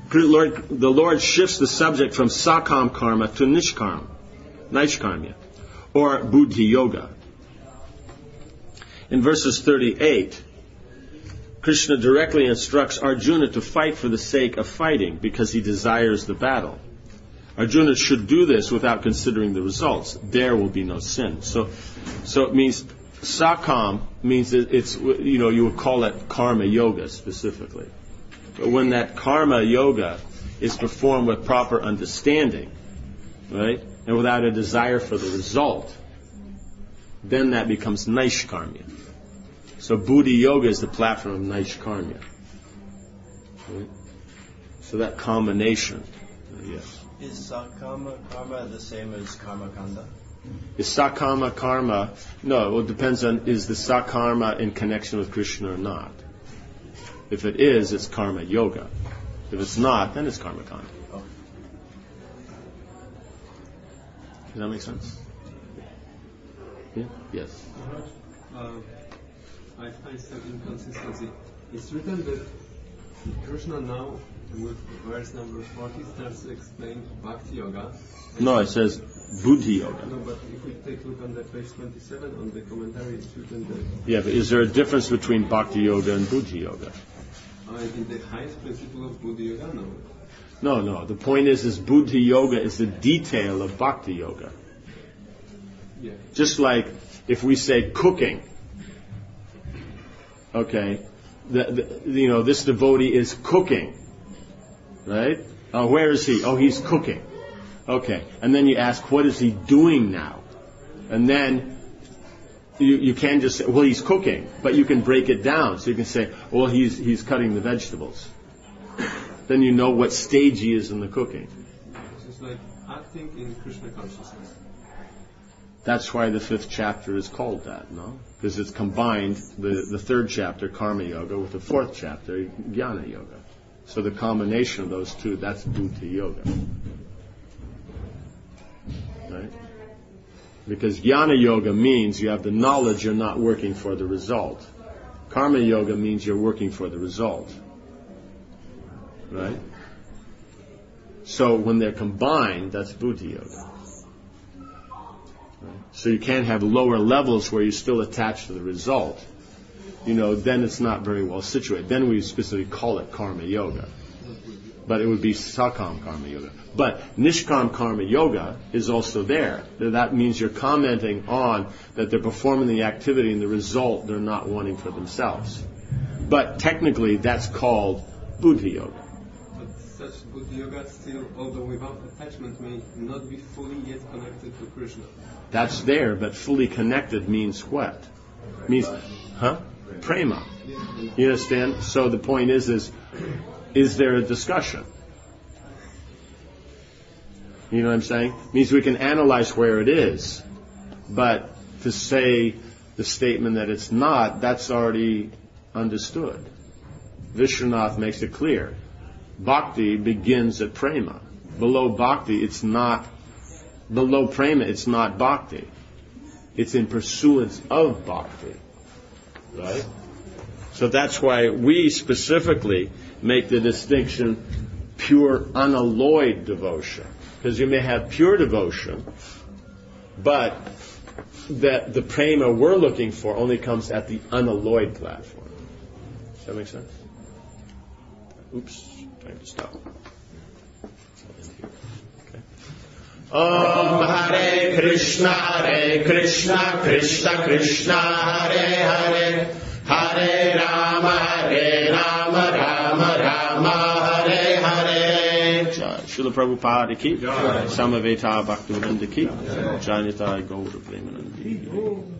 the Lord shifts the subject from sakam karma to nishkarmya, or buddhi yoga. In verses 38, Krishna directly instructs Arjuna to fight for the sake of fighting because he desires the battle. Arjuna should do this without considering the results. There will be no sin. So it means sakam means that it's, you would call it karma yoga specifically. But when that karma yoga is performed with proper understanding, right, and without a desire for the result, then that becomes naishkarmya. So buddhi yoga is the platform of naishkarmya. Right? So that combination, yes. Is sakama karma the same as karma kanda? Is sakama karma? No, it depends on is the sakarma in connection with Krishna or not. If it is, it's karma yoga. If it's not, then it's karma kanda. Oh. Does that make sense? Yeah? Yes. I find some inconsistency. It's written that Krishna now, with verse number 40, starts to explain Bhakti Yoga. No, it says Buddhi Yoga. No, but if we take a look on that page 27 on the commentary, it's written that... Yeah, but is there a difference between Bhakti Yoga and Buddhi Yoga? In the highest principle of Buddhi Yoga, no. No. The point is Buddhi Yoga is the detail of Bhakti Yoga. Yeah. Just like if we say cooking, okay, this devotee is cooking, right? Where is he? Oh, he's cooking. Okay, and then you ask, what is he doing now? And then you can just say, well, he's cooking, but you can break it down. So you can say, well, he's cutting the vegetables. Then you know what stage he is in the cooking. It's just like acting in Krishna consciousness. That's why the 5th chapter is called that, no? Because it's combined, the 3rd chapter, Karma Yoga, with the 4th chapter, Jnana Yoga. So the combination of those two, that's Buddhi Yoga. Right? Because Jnana Yoga means you have the knowledge, you're not working for the result. Karma Yoga means you're working for the result. Right? So when they're combined, that's Buddhi Yoga. So you can't have lower levels where you're still attached to the result. Then it's not very well situated. Then we specifically call it Karma Yoga. But it would be Sakam Karma Yoga. But Nishkam Karma Yoga is also there. That means you're commenting on that they're performing the activity and the result they're not wanting for themselves. But technically that's called Buddhi Yoga. But such Buddhi Yoga still, although without attachment, may not be fully yet connected to Krishna. That's there, but fully connected means what? Means, prema. You understand? So the point is there a discussion? You know what I'm saying? Means we can analyze where it is, but to say the statement that it's not, that's already understood. Vishwanath makes it clear. Bhakti begins at prema. Below bhakti, it's not. Below prema, it's not bhakti. It's in pursuance of bhakti. Right? So that's why we specifically make the distinction pure unalloyed devotion. Because you may have pure devotion, but that the prema we're looking for only comes at the unalloyed platform. Does that make sense? Oops, time to stop. Om Hare Krishna, Krishna Krishna, Hare Hare, Hare Rama, Rama Rama, Hare Hare. Jai Srila Prabhupada ki Samaveta Bhaktivedanta ki Jai Nitai Gaura Premanandi.